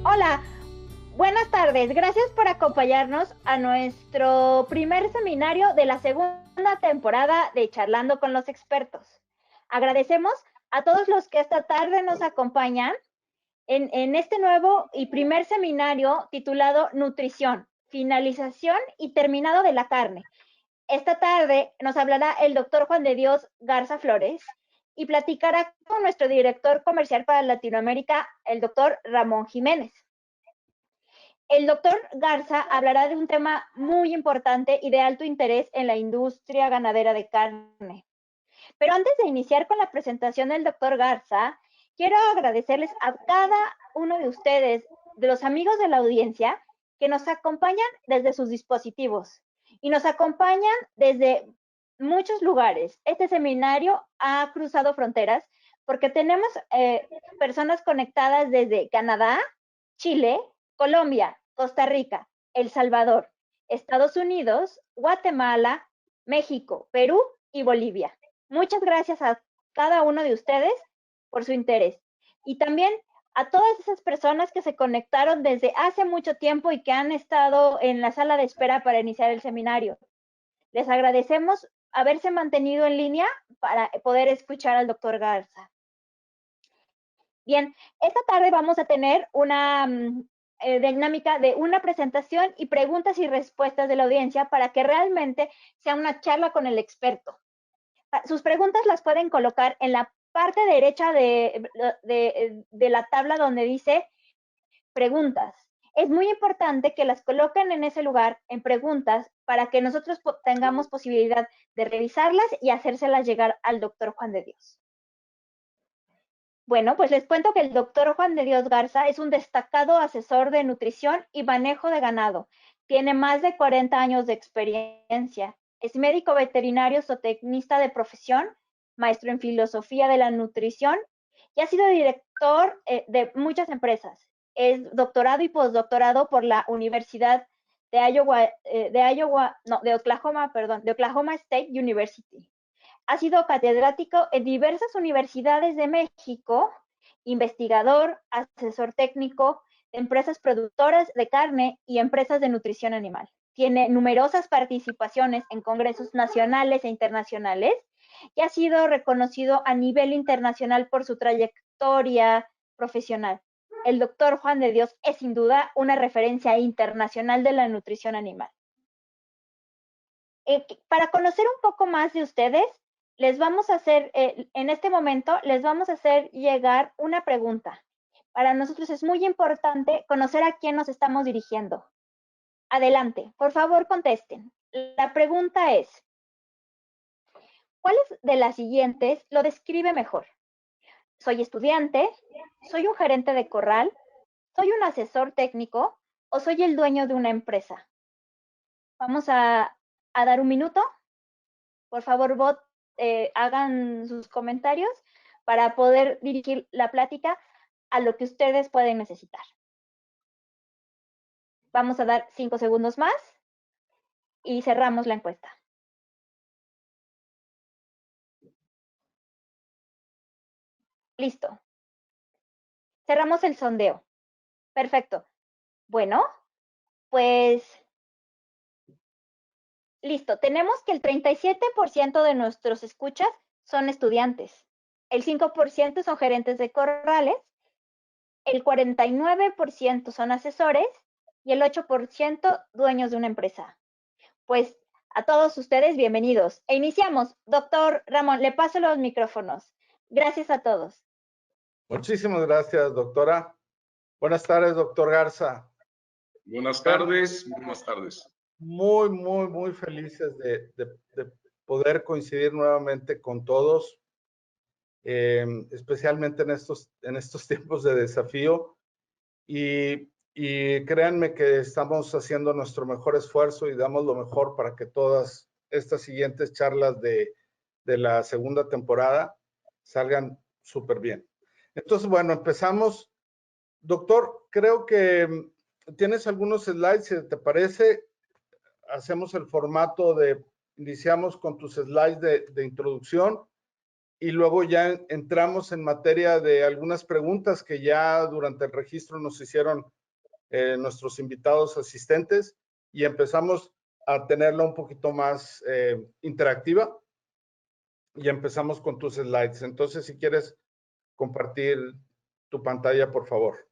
Hola, buenas tardes. Gracias por acompañarnos a nuestro primer seminario de la segunda temporada de Charlando con los Expertos. Agradecemos a todos los que esta tarde nos acompañan en este nuevo y primer seminario titulado Nutrición, Finalización y Terminado de la Carne. Esta tarde nos hablará el doctor Juan de Dios Garza Flores y platicará con nuestro director comercial para Latinoamérica, el doctor Ramón Jiménez. El doctor Garza hablará de un tema muy importante y de alto interés en la industria ganadera de carne. Pero antes de iniciar con la presentación del doctor Garza, quiero agradecerles a cada uno de ustedes, de los amigos de la audiencia, que nos acompañan desde sus dispositivos y nos acompañan desde muchos lugares. Este seminario ha cruzado fronteras porque tenemos personas conectadas desde Canadá, Chile, Colombia, Costa Rica, El Salvador, Estados Unidos, Guatemala, México, Perú y Bolivia. Muchas gracias a cada uno de ustedes por su interés. Y también a todas esas personas que se conectaron desde hace mucho tiempo y que han estado en la sala de espera para iniciar el seminario. Les agradecemos haberse mantenido en línea para poder escuchar al doctor Garza. Bien, esta tarde vamos a tener una dinámica de una presentación y preguntas y respuestas de la audiencia para que realmente sea una charla con el experto. Sus preguntas las pueden colocar en la parte derecha de la tabla donde dice preguntas. Es muy importante que las coloquen en ese lugar, en preguntas, para que nosotros tengamos posibilidad de revisarlas y hacérselas llegar al doctor Juan de Dios. Bueno, pues les cuento que el doctor Juan de Dios Garza es un destacado asesor de nutrición y manejo de ganado. Tiene más de 40 años de experiencia. Es médico veterinario zootecnista de profesión, maestro en filosofía de la nutrición y ha sido director de muchas empresas. Es doctorado y postdoctorado por la Universidad de Oklahoma State University. Ha sido catedrático en diversas universidades de México, investigador, asesor técnico de empresas productoras de carne y empresas de nutrición animal. Tiene numerosas participaciones en congresos nacionales e internacionales y ha sido reconocido a nivel internacional por su trayectoria profesional. El doctor Juan de Dios es sin duda una referencia internacional de la nutrición animal. Para conocer un poco más de ustedes, les vamos a hacer, en este momento, les vamos a hacer llegar una pregunta. Para nosotros es muy importante conocer a quién nos estamos dirigiendo. Adelante, por favor contesten. La pregunta es, ¿cuáles de las siguientes lo describe mejor? ¿Soy estudiante? ¿Soy un gerente de corral? ¿Soy un asesor técnico? ¿O soy el dueño de una empresa? Vamos a dar un minuto. Por favor, hagan sus comentarios para poder dirigir la plática a lo que ustedes pueden necesitar. Vamos a dar 5 segundos más y cerramos la encuesta. Listo. Cerramos el sondeo. Perfecto. Bueno, pues listo. Tenemos que el 37% de nuestros escuchas son estudiantes. El 5% son gerentes de corrales. El 49% son asesores y el 8% dueños de una empresa. Pues a todos ustedes, bienvenidos. E iniciamos. Doctor Ramón, le paso los micrófonos. Gracias a todos. Muchísimas gracias, doctora. Buenas tardes, doctor Garza. Buenas tardes, buenas tardes. Muy felices de poder coincidir nuevamente con todos, especialmente en estos tiempos de desafío. Y créanme que estamos haciendo nuestro mejor esfuerzo y damos lo mejor para que todas estas siguientes charlas de la segunda temporada salgan súper bien. Entonces, bueno, empezamos. Doctor, creo que tienes algunos slides, si te parece, hacemos el formato de, iniciamos con tus slides de introducción y luego ya entramos en materia de algunas preguntas que ya durante el registro nos hicieron nuestros invitados asistentes y empezamos a tenerla un poquito más interactiva y empezamos con tus slides. Entonces, si quieres compartir tu pantalla, por favor.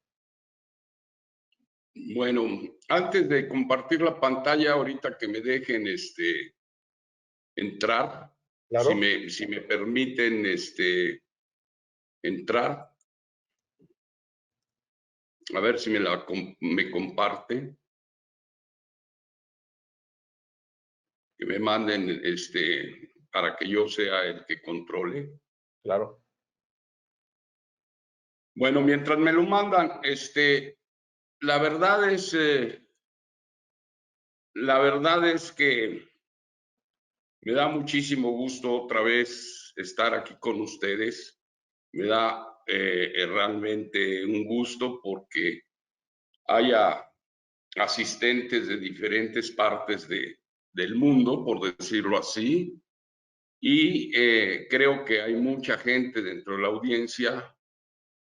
Bueno, antes de compartir la pantalla, ahorita que me dejen entrar, Claro. si me permiten entrar. A ver si me comparte. Que me manden para que yo sea el que controle. Claro. Bueno, mientras me lo mandan, la verdad es que me da muchísimo gusto otra vez estar aquí con ustedes. Me da realmente un gusto porque haya asistentes de diferentes partes del mundo, por decirlo así, y creo que hay mucha gente dentro de la audiencia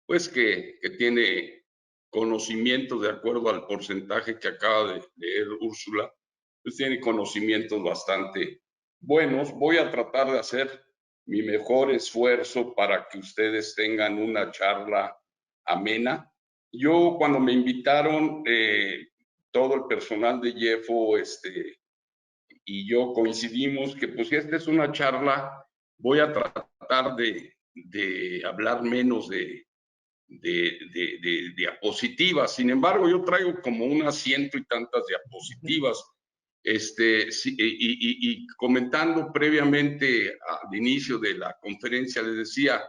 pues que tiene conocimientos de acuerdo al porcentaje que acaba de leer Úrsula, pues tiene conocimientos bastante buenos. Voy a tratar de hacer mi mejor esfuerzo para que ustedes tengan una charla amena. Yo cuando me invitaron, todo el personal de Jeffo y yo coincidimos que pues si esta es una charla, voy a tratar de hablar menos de diapositivas. Sin embargo, yo traigo como unas 100 y tantas diapositivas. Y comentando previamente al inicio de la conferencia, les decía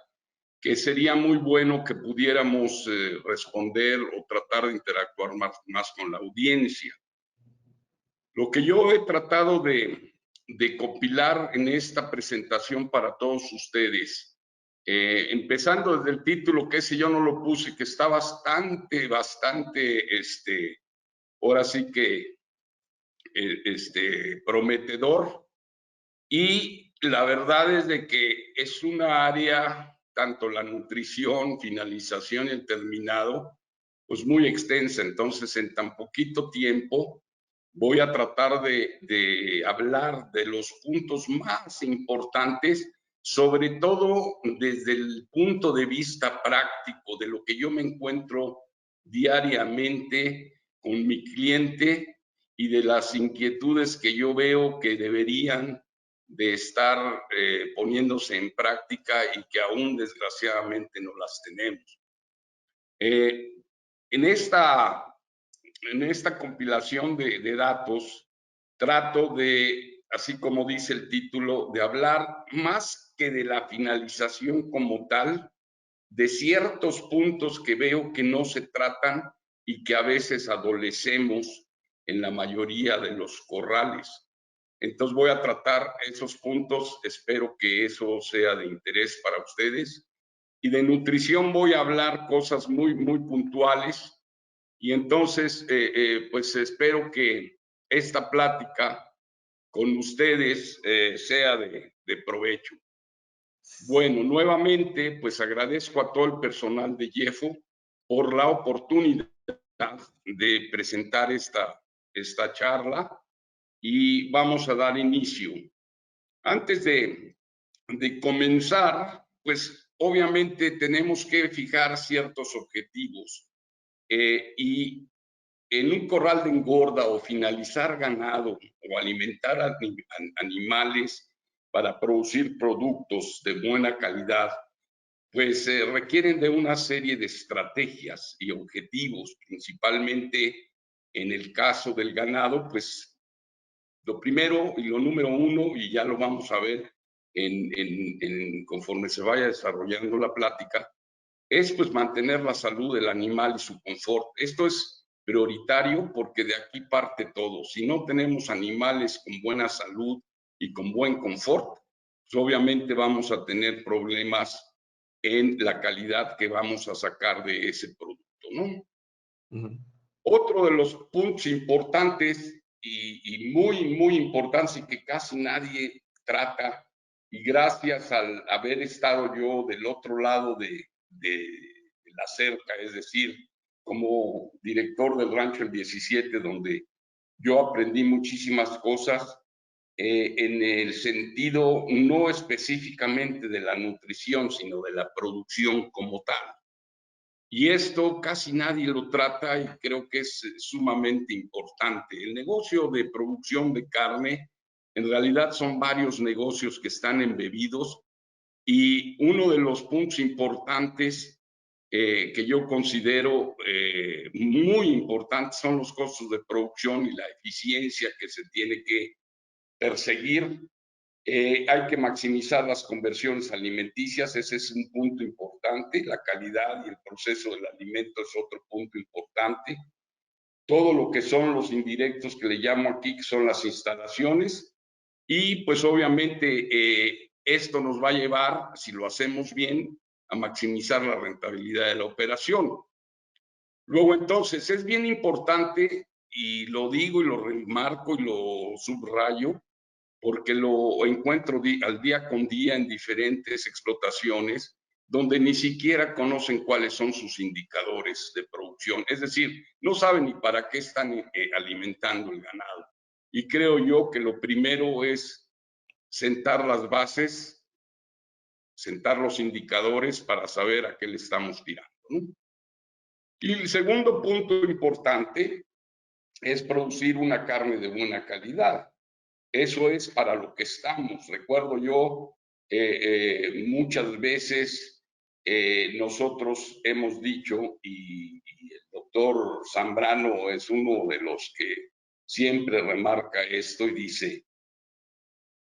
que sería muy bueno que pudiéramos responder o tratar de interactuar más con la audiencia. Lo que yo he tratado de compilar en esta presentación para todos ustedes, empezando desde el título, que ese yo no lo puse, que está bastante, ahora sí que, prometedor. Y la verdad es de que es una área, tanto la nutrición, finalización y el terminado, pues muy extensa. Entonces, en tan poquito tiempo, voy a tratar de hablar de los puntos más importantes, sobre todo desde el punto de vista práctico, de lo que yo me encuentro diariamente con mi cliente y de las inquietudes que yo veo que deberían de estar poniéndose en práctica y que aún desgraciadamente no las tenemos. En esta compilación de datos, trato de, así como dice el título, de hablar más que de la finalización como tal, de ciertos puntos que veo que no se tratan y que a veces adolecemos en la mayoría de los corrales. Entonces voy a tratar esos puntos, espero que eso sea de interés para ustedes. Y de nutrición voy a hablar cosas muy puntuales. Y entonces, pues espero que esta plática con ustedes sea de provecho. Bueno, nuevamente, pues agradezco a todo el personal de Jeffo por la oportunidad de presentar esta charla y vamos a dar inicio. Antes de comenzar, pues obviamente tenemos que fijar ciertos objetivos y en un corral de engorda o finalizar ganado o alimentar animales para producir productos de buena calidad, pues requieren de una serie de estrategias y objetivos, principalmente en el caso del ganado, pues lo primero y lo número uno, y ya lo vamos a ver conforme se vaya desarrollando la plática, es pues mantener la salud del animal y su confort. Esto es prioritario porque de aquí parte todo. Si no tenemos animales con buena salud y con buen confort, pues obviamente vamos a tener problemas en la calidad que vamos a sacar de ese producto, ¿no? Otro de los puntos importantes y muy importantes y que casi nadie trata, y gracias al haber estado yo del otro lado de la cerca, es decir, como director del Rancho El 17, donde yo aprendí muchísimas cosas en el sentido no específicamente de la nutrición, sino de la producción como tal. Y esto casi nadie lo trata y creo que es sumamente importante. El negocio de producción de carne, en realidad son varios negocios que están embebidos, y uno de los puntos importantes que yo considero muy importantes son los costos de producción y la eficiencia que se tiene que perseguir. Hay que maximizar las conversiones alimenticias, ese es un punto importante. La calidad y el proceso del alimento es otro punto importante. Todo lo que son los indirectos que le llamo aquí, que son las instalaciones, y pues obviamente esto nos va a llevar, si lo hacemos bien, a maximizar la rentabilidad de la operación. Luego entonces es bien importante, y lo digo y lo remarco y lo subrayo, porque lo encuentro al día con día en diferentes explotaciones donde ni siquiera conocen cuáles son sus indicadores de producción. Es decir, no saben ni para qué están alimentando el ganado. Y creo yo que lo primero es sentar las bases, sentar los indicadores para saber a qué le estamos tirando, ¿no? Y el segundo punto importante es producir una carne de buena calidad. Eso es para lo que estamos. Recuerdo yo, muchas veces nosotros hemos dicho, y el doctor Zambrano es uno de los que siempre remarca esto y dice,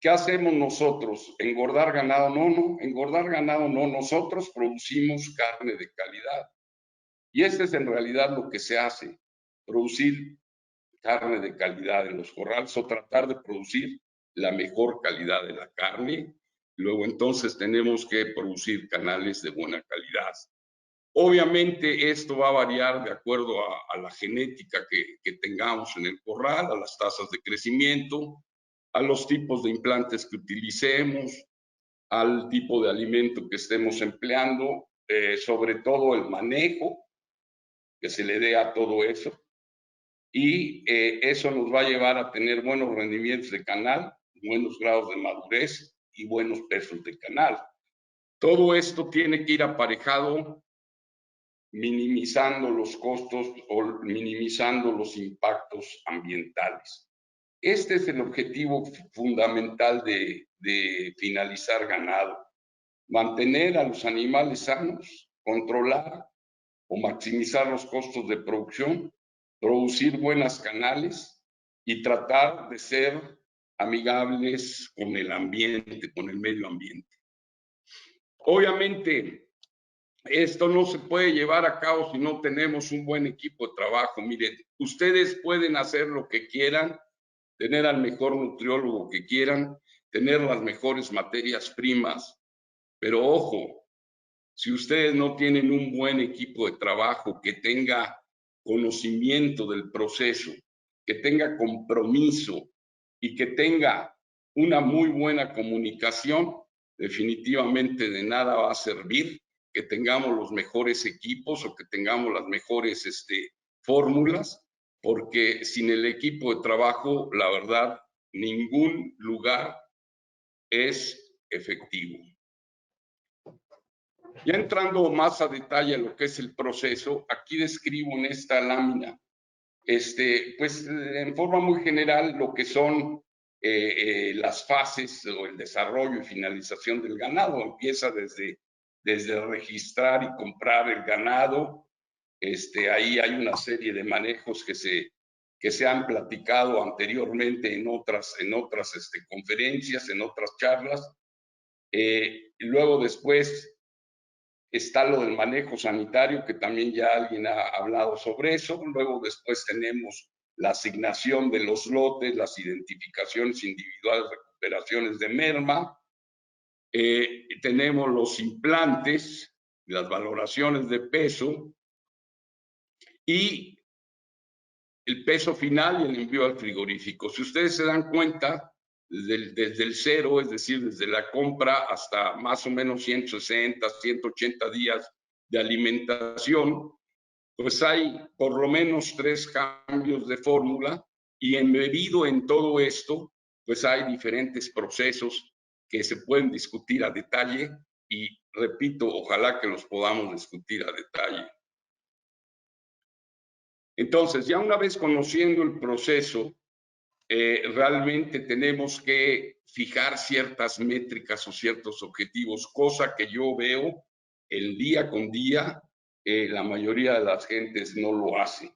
¿qué hacemos nosotros? ¿Engordar ganado? No, no, engordar ganado no. Nosotros producimos carne de calidad. Y este es en realidad lo que se hace, producir carne de calidad en los corrales o tratar de producir la mejor calidad de la carne. Luego entonces tenemos que producir canales de buena calidad. Obviamente esto va a variar de acuerdo a la genética que tengamos en el corral, a las tasas de crecimiento, a los tipos de implantes que utilicemos, al tipo de alimento que estemos empleando, sobre todo el manejo que se le dé a todo eso. Y eso nos va a llevar a tener buenos rendimientos de canal, buenos grados de madurez y buenos pesos de canal. Todo esto tiene que ir aparejado minimizando los costos o minimizando los impactos ambientales. Este es el objetivo fundamental de finalizar ganado. Mantener a los animales sanos, controlar o maximizar los costos de producción, producir buenas canales y tratar de ser amigables con el ambiente, con el medio ambiente. Obviamente, esto no se puede llevar a cabo si no tenemos un buen equipo de trabajo. Miren, ustedes pueden hacer lo que quieran, tener al mejor nutriólogo que quieran, tener las mejores materias primas, pero ojo, si ustedes no tienen un buen equipo de trabajo que tenga conocimiento del proceso, que tenga compromiso y que tenga una muy buena comunicación, definitivamente de nada va a servir que tengamos los mejores equipos o que tengamos las mejores fórmulas, porque sin el equipo de trabajo, la verdad, ningún lugar es efectivo. Ya entrando más a detalle a lo que es el proceso, aquí describo en esta lámina, pues en forma muy general lo que son las fases o el desarrollo y finalización del ganado. Empieza desde registrar y comprar el ganado. Ahí hay una serie de manejos que se han platicado anteriormente en otras conferencias, en otras charlas. Luego después está lo del manejo sanitario, que también ya alguien ha hablado sobre eso. Luego después tenemos la asignación de los lotes, las identificaciones individuales, recuperaciones de merma. Tenemos los implantes, las valoraciones de peso y el peso final y el envío al frigorífico. Si ustedes se dan cuenta, desde el cero, es decir, desde la compra hasta más o menos 160, 180 días de alimentación, pues hay por lo menos 3 cambios de fórmula y embebido en todo esto, pues hay diferentes procesos que se pueden discutir a detalle y repito, ojalá que los podamos discutir a detalle. Entonces, ya una vez conociendo el proceso, realmente tenemos que fijar ciertas métricas o ciertos objetivos, cosa que yo veo el día con día, la mayoría de las gentes no lo hace.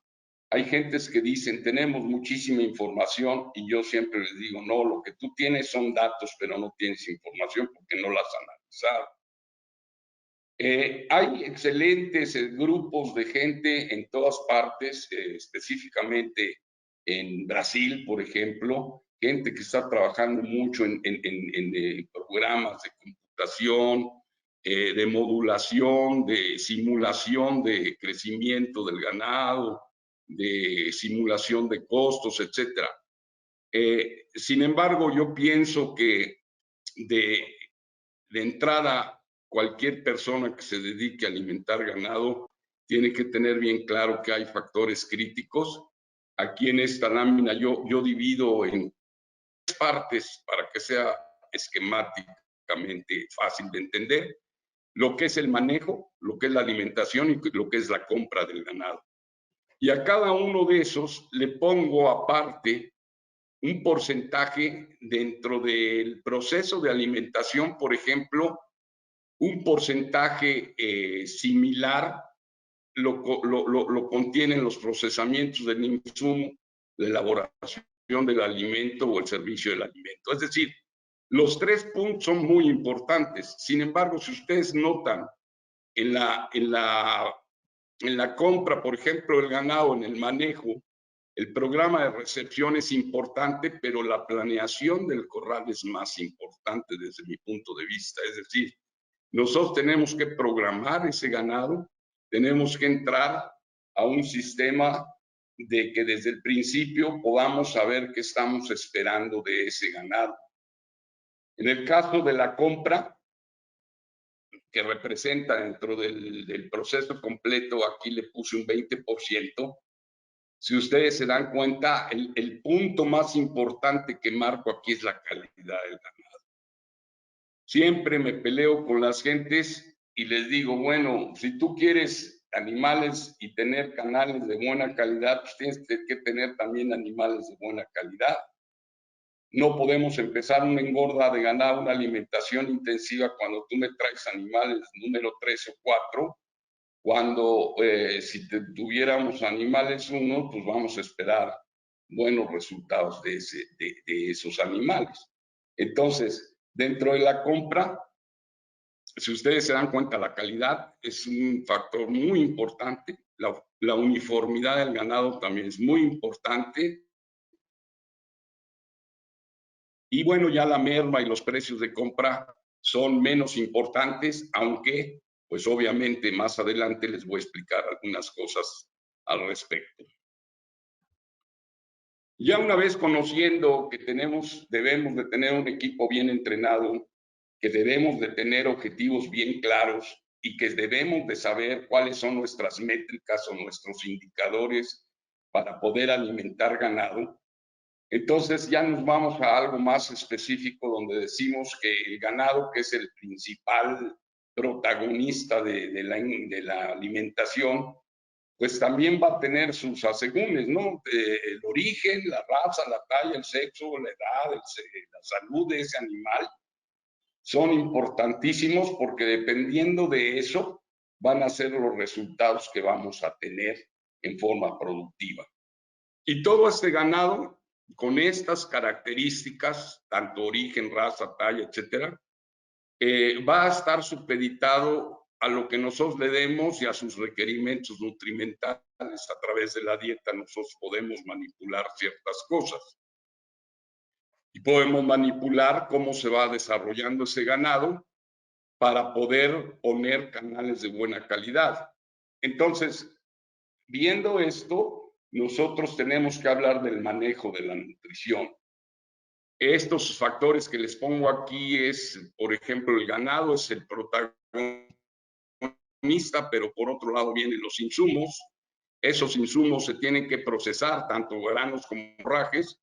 Hay gentes que dicen, tenemos muchísima información y yo siempre les digo, no, lo que tú tienes son datos, pero no tienes información porque no las has analizado. Hay excelentes grupos de gente en todas partes, específicamente en Brasil, por ejemplo, gente que está trabajando mucho en programas de computación, de modulación, de simulación de crecimiento del ganado, de simulación de costos, etcétera. Sin embargo, yo pienso que de entrada, cualquier persona que se dedique a alimentar ganado tiene que tener bien claro que hay factores críticos. Aquí en esta lámina yo divido en 3 partes para que sea esquemáticamente fácil de entender. Lo que es el manejo, lo que es la alimentación y lo que es la compra del ganado. Y a cada uno de esos le pongo aparte un porcentaje dentro del proceso de alimentación, por ejemplo, un porcentaje similar lo contienen los procesamientos del insumo, la elaboración del alimento o el servicio del alimento. Es decir, los 3 puntos son muy importantes. Sin embargo, si ustedes notan en la compra, por ejemplo, del ganado, en el manejo, el programa de recepción es importante, pero la planeación del corral es más importante desde mi punto de vista. Es decir, nosotros tenemos que programar ese ganado, tenemos que entrar a un sistema de que desde el principio podamos saber qué estamos esperando de ese ganado. En el caso de la compra, que representa dentro del proceso completo, aquí le puse un 20%. Si ustedes se dan cuenta, el punto más importante que marco aquí es la calidad del ganado. Siempre me peleo con las gentes y les digo, bueno, si tú quieres animales y tener canales de buena calidad, pues tienes que tener también animales de buena calidad. No podemos empezar una engorda de ganado, una alimentación intensiva cuando tú me traes animales número 3 o 4, cuando si tuviéramos animales 1, pues vamos a esperar buenos resultados de esos animales. Entonces, dentro de la compra, si ustedes se dan cuenta, la calidad es un factor muy importante. La uniformidad del ganado también es muy importante. Y bueno, ya la merma y los precios de compra son menos importantes, aunque pues obviamente más adelante les voy a explicar algunas cosas al respecto. Ya una vez conociendo que debemos de tener un equipo bien entrenado, que debemos de tener objetivos bien claros y que debemos de saber cuáles son nuestras métricas o nuestros indicadores para poder alimentar ganado, entonces ya nos vamos a algo más específico donde decimos que el ganado, que es el principal protagonista de la alimentación, pues también va a tener sus asegúnes, ¿no? El origen, la raza, la talla, el sexo, la edad, la salud de ese animal son importantísimos porque dependiendo de eso van a ser los resultados que vamos a tener en forma productiva. Y todo este ganado con estas características, tanto origen, raza, talla, etcétera, va a estar supeditado a lo que nosotros le demos y a sus requerimientos nutrimentales. A través de la dieta nosotros podemos manipular ciertas cosas. Y podemos manipular cómo se va desarrollando ese ganado para poder poner canales de buena calidad. Entonces, viendo esto, nosotros tenemos que hablar del manejo de la nutrición. Estos factores que les pongo aquí es, por ejemplo, el ganado es el protagonista, pero por otro lado vienen los insumos. Esos insumos se tienen que procesar, tanto granos como forrajes,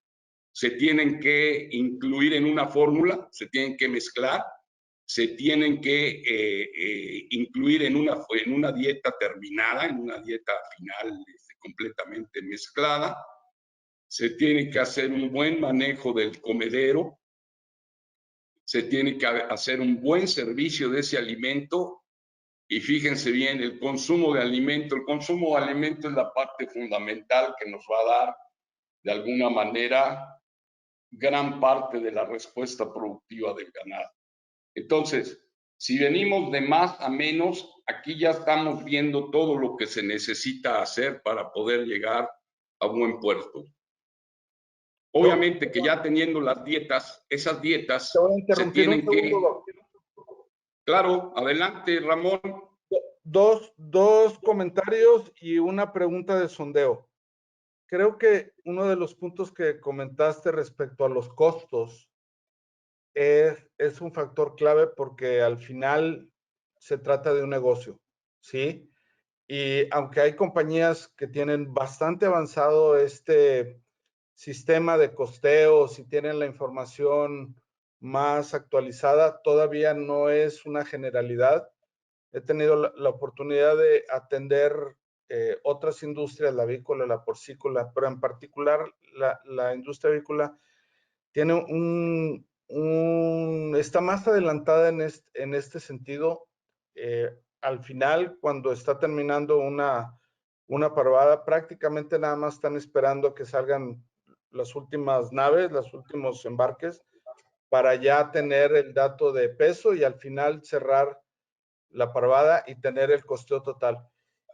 se tienen que incluir en una fórmula, se tienen que mezclar, se tienen que incluir en una dieta terminada, en una dieta final completamente mezclada. Se tiene que hacer un buen manejo del comedero, se tiene que hacer un buen servicio de ese alimento. Y fíjense bien, el consumo de alimento es la parte fundamental que nos va a dar, de alguna manera, gran parte de la respuesta productiva del ganado. Entonces, si venimos de más a menos, aquí ya estamos viendo todo lo que se necesita hacer para poder llegar a buen puerto. Obviamente que ya teniendo las dietas, esas dietas Te voy a se interrumpir un tienen que... segundo. Claro, adelante, Ramón. Dos comentarios y una pregunta de sondeo. Creo que uno de los puntos que comentaste respecto a los costos es un factor clave porque al final se trata de un negocio, ¿sí? Y aunque hay compañías que tienen bastante avanzado este sistema de costeos y tienen la información más actualizada, todavía no es una generalidad. He tenido la oportunidad de atender otras industrias, la avícola, la porcícola, pero en particular la industria avícola tiene está más adelantada en este sentido. Al final, cuando está terminando una parvada, prácticamente nada más están esperando a que salgan las últimas naves, los últimos embarques, para ya tener el dato de peso y al final cerrar la parvada y tener el costeo total.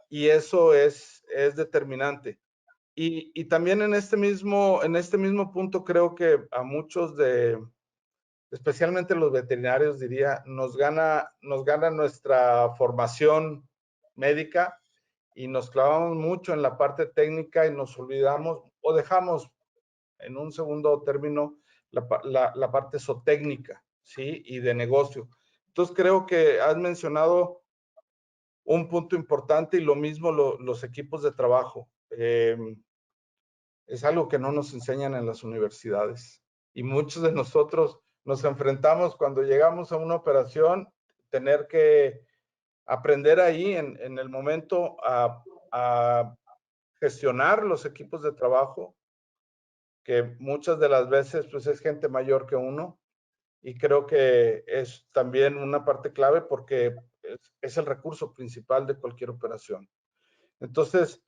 Y eso es determinante. Y también en este mismo punto creo que a muchos especialmente los veterinarios, diría, nos gana nuestra formación médica y nos clavamos mucho en la parte técnica y nos olvidamos o dejamos en un segundo término la parte zootécnica, ¿sí? Y de negocio. Entonces creo que has mencionado un punto importante y lo mismo los equipos de trabajo. Es algo que no nos enseñan en las universidades y muchos de nosotros nos enfrentamos cuando llegamos a una operación, tener que aprender ahí en el momento a gestionar los equipos de trabajo, que muchas de las veces pues es gente mayor que uno, y creo que es también una parte clave porque es el recurso principal de cualquier operación. Entonces,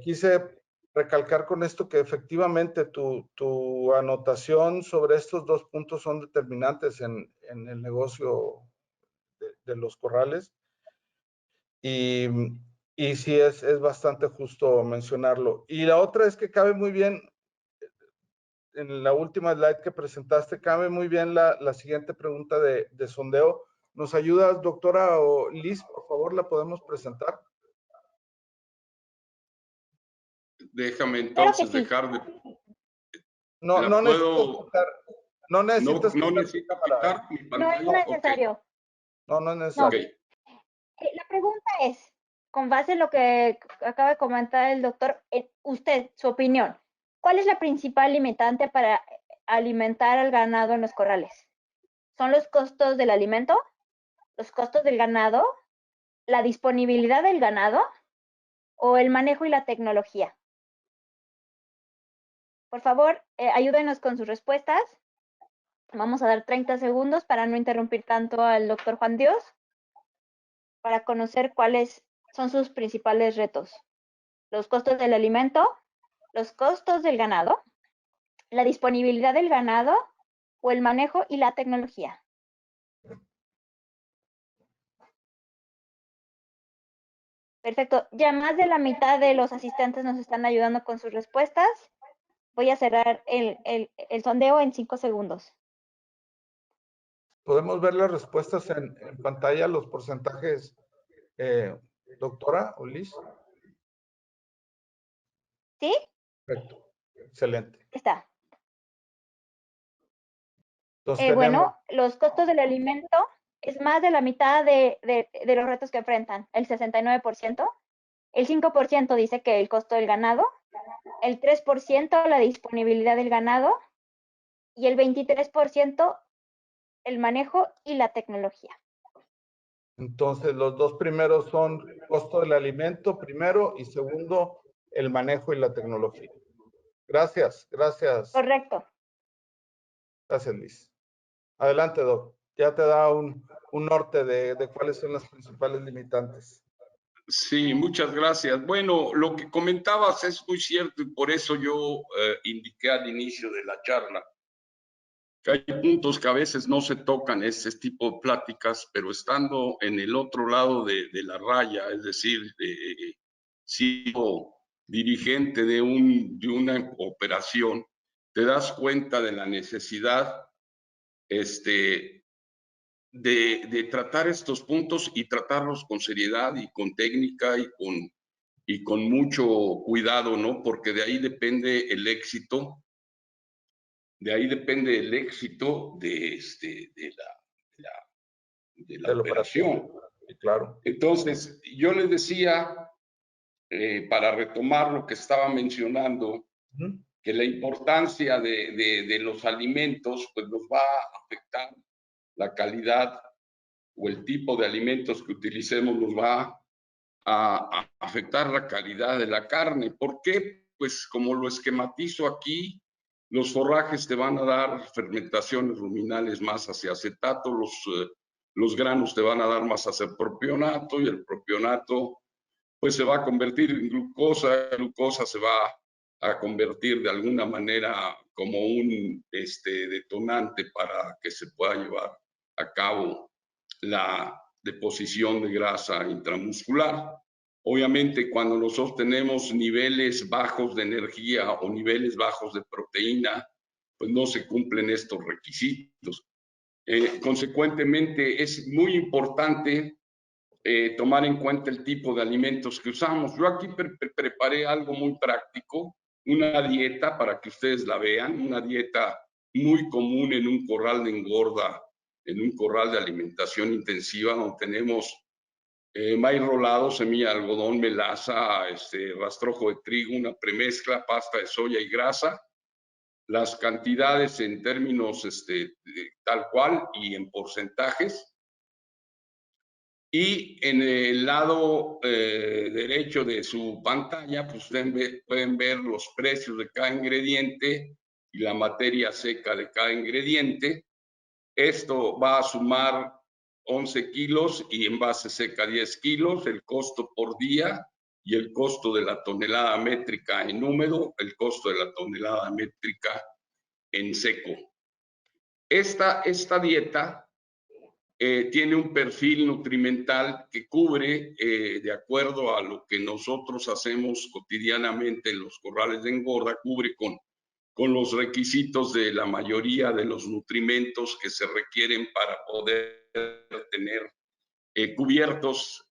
quise recalcar con esto que efectivamente tu anotación sobre estos dos puntos son determinantes en el negocio de los corrales y, y sí es bastante justo mencionarlo. Y la otra es que cabe muy bien, en la última slide que presentaste, cabe muy bien la siguiente pregunta de sondeo. ¿Nos ayudas, doctora o Liz? Por favor, la podemos presentar. Déjame Claro que entonces sí. dejar de... No, ¿La no puedo...? necesitas No quitar tu necesito cámara. quitar mi No es pantalla. Ok, necesario. No es ok. No. necesario. La pregunta es, con base en lo que acaba de comentar el doctor, usted, su opinión, ¿cuál es la principal limitante para alimentar al ganado en los corrales? ¿Son los costos del alimento? ¿Los costos del ganado? ¿La disponibilidad del ganado? ¿O el manejo y la tecnología? Por favor, ayúdenos con sus respuestas. Vamos a dar 30 segundos para no interrumpir tanto al doctor Juan Dios, para conocer cuáles son sus principales retos. Los costos del alimento, los costos del ganado, la disponibilidad del ganado o el manejo y la tecnología. Perfecto, ya más de la mitad de los asistentes nos están ayudando con sus respuestas. Voy a cerrar el sondeo en 5 segundos. ¿Podemos ver las respuestas en pantalla, los porcentajes, doctora o Liz? ¿Sí? Perfecto, excelente. Está. Entonces tenemos, Bueno, los costos del alimento es más de la mitad de los retos que enfrentan, el 69%. El 5% dice que el costo del ganado, el 3% la disponibilidad del ganado y el 23% el manejo y la tecnología. Entonces, los dos primeros son costo del alimento, primero, y segundo, el manejo y la tecnología. Gracias, gracias. Correcto. Gracias, Liz. Adelante, Doc. Ya te da un norte de cuáles son las principales limitantes. Sí, muchas gracias. Bueno, lo que comentabas es muy cierto y por eso yo indiqué al inicio de la charla que hay puntos que a veces no se tocan ese tipo de pláticas, pero estando en el otro lado de la raya, es decir, siendo dirigente de una operación, te das cuenta de la necesidad de tratar estos puntos y tratarlos con seriedad y con técnica y con mucho cuidado, ¿no? Porque de ahí depende el éxito. De ahí depende el éxito de la De la operación. operación. Sí, claro. Entonces, yo les decía, para retomar lo que estaba mencionando, que la importancia de los alimentos, pues nos va a afectar la calidad o el tipo de alimentos que utilicemos, nos va a afectar la calidad de la carne. ¿Por qué? Pues como lo esquematizo aquí, los forrajes te van a dar fermentaciones ruminales más hacia acetato, los granos te van a dar más hacia propionato y el propionato pues se va a convertir en glucosa, la glucosa se va a convertir de alguna manera como un detonante para que se pueda llevar a cabo la deposición de grasa intramuscular. Obviamente, cuando nosotros tenemos niveles bajos de energía o niveles bajos de proteína, pues no se cumplen estos requisitos. Consecuentemente, es muy importante tomar en cuenta el tipo de alimentos que usamos. Yo aquí preparé algo muy práctico, una dieta para que ustedes la vean, una dieta muy común en un corral de engorda, en un corral de alimentación intensiva, donde tenemos maíz rolado, semilla de algodón, melaza, rastrojo de trigo, una premezcla, pasta de soya y grasa. Las cantidades en términos tal cual y en porcentajes. Y en el lado derecho de su pantalla, pues pueden ver los precios de cada ingrediente y la materia seca de cada ingrediente. Esto va a sumar 11 kilos y en base seca 10 kilos, el costo por día y el costo de la tonelada métrica en húmedo, el costo de la tonelada métrica en seco. Esta dieta tiene un perfil nutrimental que cubre, de acuerdo a lo que nosotros hacemos cotidianamente en los corrales de engorda, cubre con los requisitos de la mayoría de los nutrimentos que se requieren para poder tener cubiertos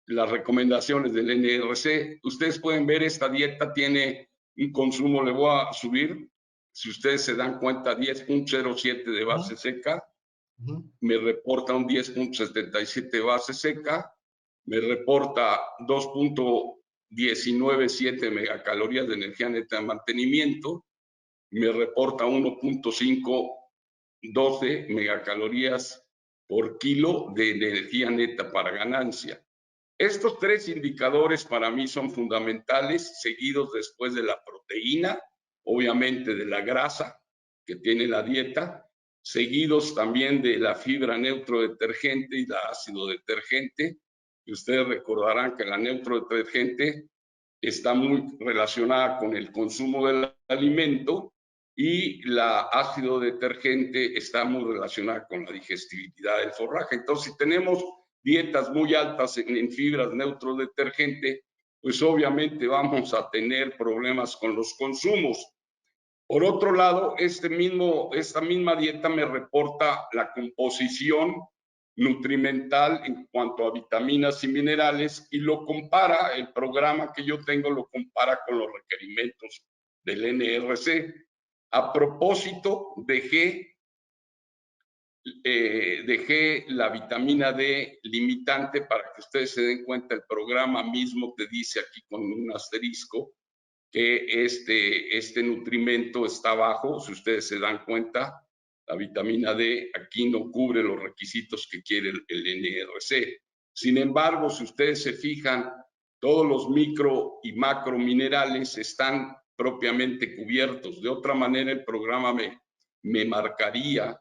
las recomendaciones del NRC. Ustedes pueden ver, esta dieta tiene un consumo, le voy a subir, si ustedes se dan cuenta, 10.07 de base seca, me reporta un 10.77 base seca, me reporta 2.197 megacalorías de energía neta de mantenimiento, me reporta 1.512 megacalorías por kilo de energía neta para ganancia. Estos tres indicadores para mí son fundamentales, seguidos después de la proteína, obviamente de la grasa que tiene la dieta, seguidos también de la fibra neutrodetergente y la ácido detergente. Y ustedes recordarán que la neutrodetergente está muy relacionada con el consumo del alimento y la ácido detergente está muy relacionada con la digestibilidad del forraje. Entonces, si tenemos dietas muy altas en fibras neutrodetergente, pues obviamente vamos a tener problemas con los consumos. Por otro lado, esta misma dieta me reporta la composición nutrimental en cuanto a vitaminas y minerales y lo compara, el programa que yo tengo lo compara con los requerimientos del NRC. A propósito, dejé dejé la vitamina D limitante para que ustedes se den cuenta. El programa mismo te dice aquí con un asterisco que este nutrimento está bajo. Si ustedes se dan cuenta, la vitamina D aquí no cubre los requisitos que quiere el NRC. Sin embargo, si ustedes se fijan, todos los micro y macro minerales están propiamente cubiertos. De otra manera, el programa me marcaría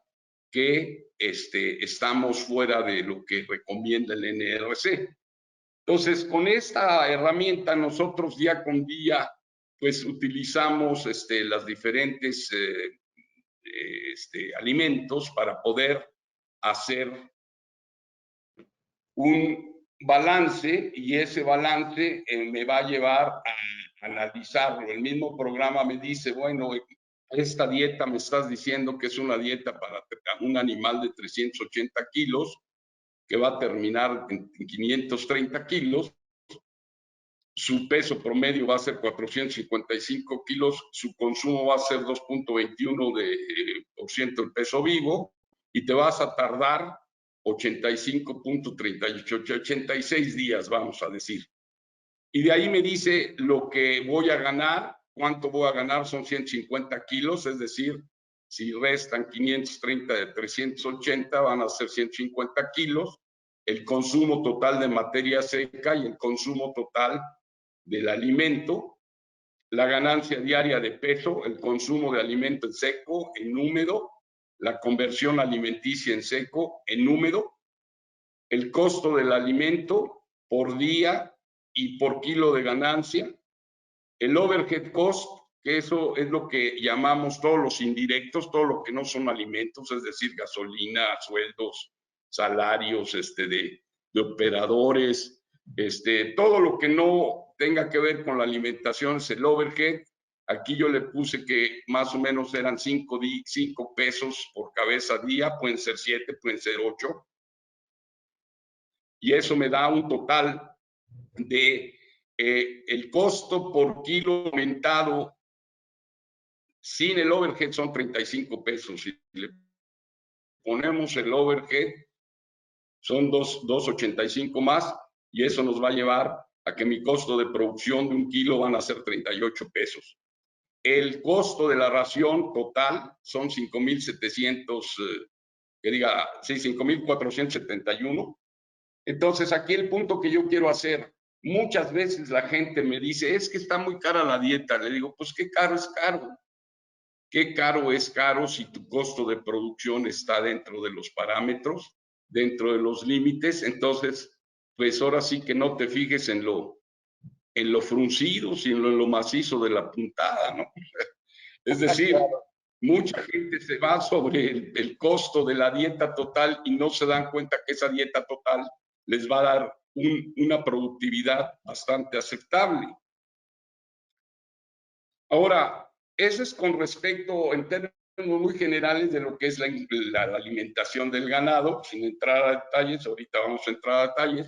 que estamos fuera de lo que recomienda el NRC. Entonces, con esta herramienta, nosotros día con día, pues utilizamos las diferentes alimentos para poder hacer un balance, y ese balance me va a llevar a analizarlo. El mismo programa me dice, bueno, esta dieta me estás diciendo que es una dieta para un animal de 380 kilos, que va a terminar en 530 kilos. Su peso promedio va a ser 455 kilos, su consumo va a ser 2.21% del peso vivo, y te vas a tardar 86 días, vamos a decir. Y de ahí me dice lo que voy a ganar. ¿Cuánto voy a ganar? Son 150 kilos, es decir, si restan 530 de 380, van a ser 150 kilos. El consumo total de materia seca y el consumo total del alimento, la ganancia diaria de peso, el consumo de alimento en seco, en húmedo, la conversión alimenticia en seco, en húmedo, el costo del alimento por día y por kilo de ganancia, el overhead cost, que eso es lo que llamamos todos los indirectos, todo lo que no son alimentos, es decir, gasolina, sueldos, salarios de operadores, todo lo que no tenga que ver con la alimentación es el overhead. Aquí yo le puse que más o menos eran 5 pesos por cabeza día, pueden ser 7, pueden ser 8. Y eso me da un total de el costo por kilo aumentado sin el overhead son 35 pesos. Si le ponemos el overhead, son 2.85 más, y eso nos va a llevar a que mi costo de producción de un kilo van a ser 38 pesos. El costo de la ración total son 5.471. Entonces, aquí el punto que yo quiero hacer, muchas veces la gente me dice, es que está muy cara la dieta. Le digo, pues qué caro es caro. ¿Qué caro es caro si tu costo de producción está dentro de los parámetros, dentro de los límites? Entonces, pues ahora sí que no te fijes en lo fruncido, sino en lo macizo de la puntada, ¿no? Es decir, mucha gente se va sobre el costo de la dieta total y no se dan cuenta que esa dieta total les va a dar una productividad bastante aceptable. Ahora, eso es con respecto, en términos muy generales, de lo que es la alimentación del ganado, sin entrar a detalles. Ahorita vamos a entrar a detalles.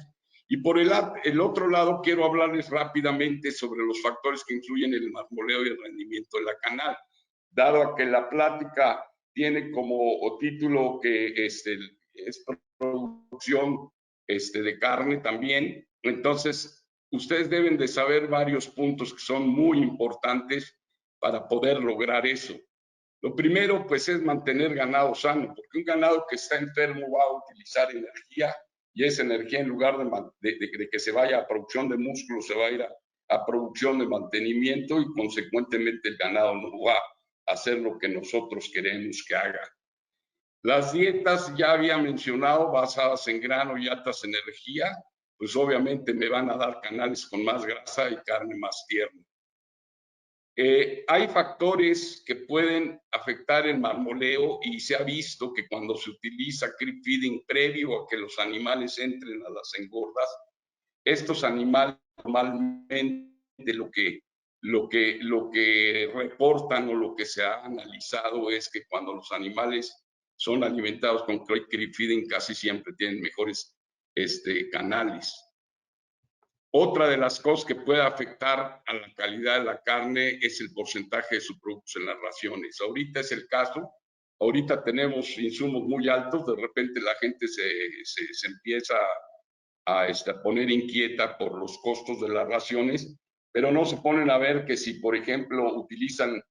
Y por el otro lado, quiero hablarles rápidamente sobre los factores que influyen en el marmoleo y el rendimiento de la canal. Dado a que la plática tiene como título que es producción de carne también, entonces ustedes deben de saber varios puntos que son muy importantes para poder lograr eso. Lo primero, pues, es mantener ganado sano, porque un ganado que está enfermo va a utilizar energía, y esa energía, en lugar de que se vaya a producción de músculo, se va a ir a producción de mantenimiento, y consecuentemente el ganado no va a hacer lo que nosotros queremos que haga. Las dietas, ya había mencionado, basadas en grano y altas en energía, pues obviamente me van a dar canales con más grasa y carne más tierna. Hay factores que pueden afectar el marmoleo, y se ha visto que cuando se utiliza creep feeding previo a que los animales entren a las engordas, estos animales normalmente lo que reportan o lo que se ha analizado es que cuando los animales son alimentados con creep feeding casi siempre tienen mejores canales. Otra de las cosas que puede afectar a la calidad de la carne es el porcentaje de subproductos en las raciones. Ahorita es el caso ahorita tenemos insumos muy altos, de repente la gente se empieza a poner inquieta por los costos de las raciones, pero no se ponen a ver que si, por ejemplo, utilizan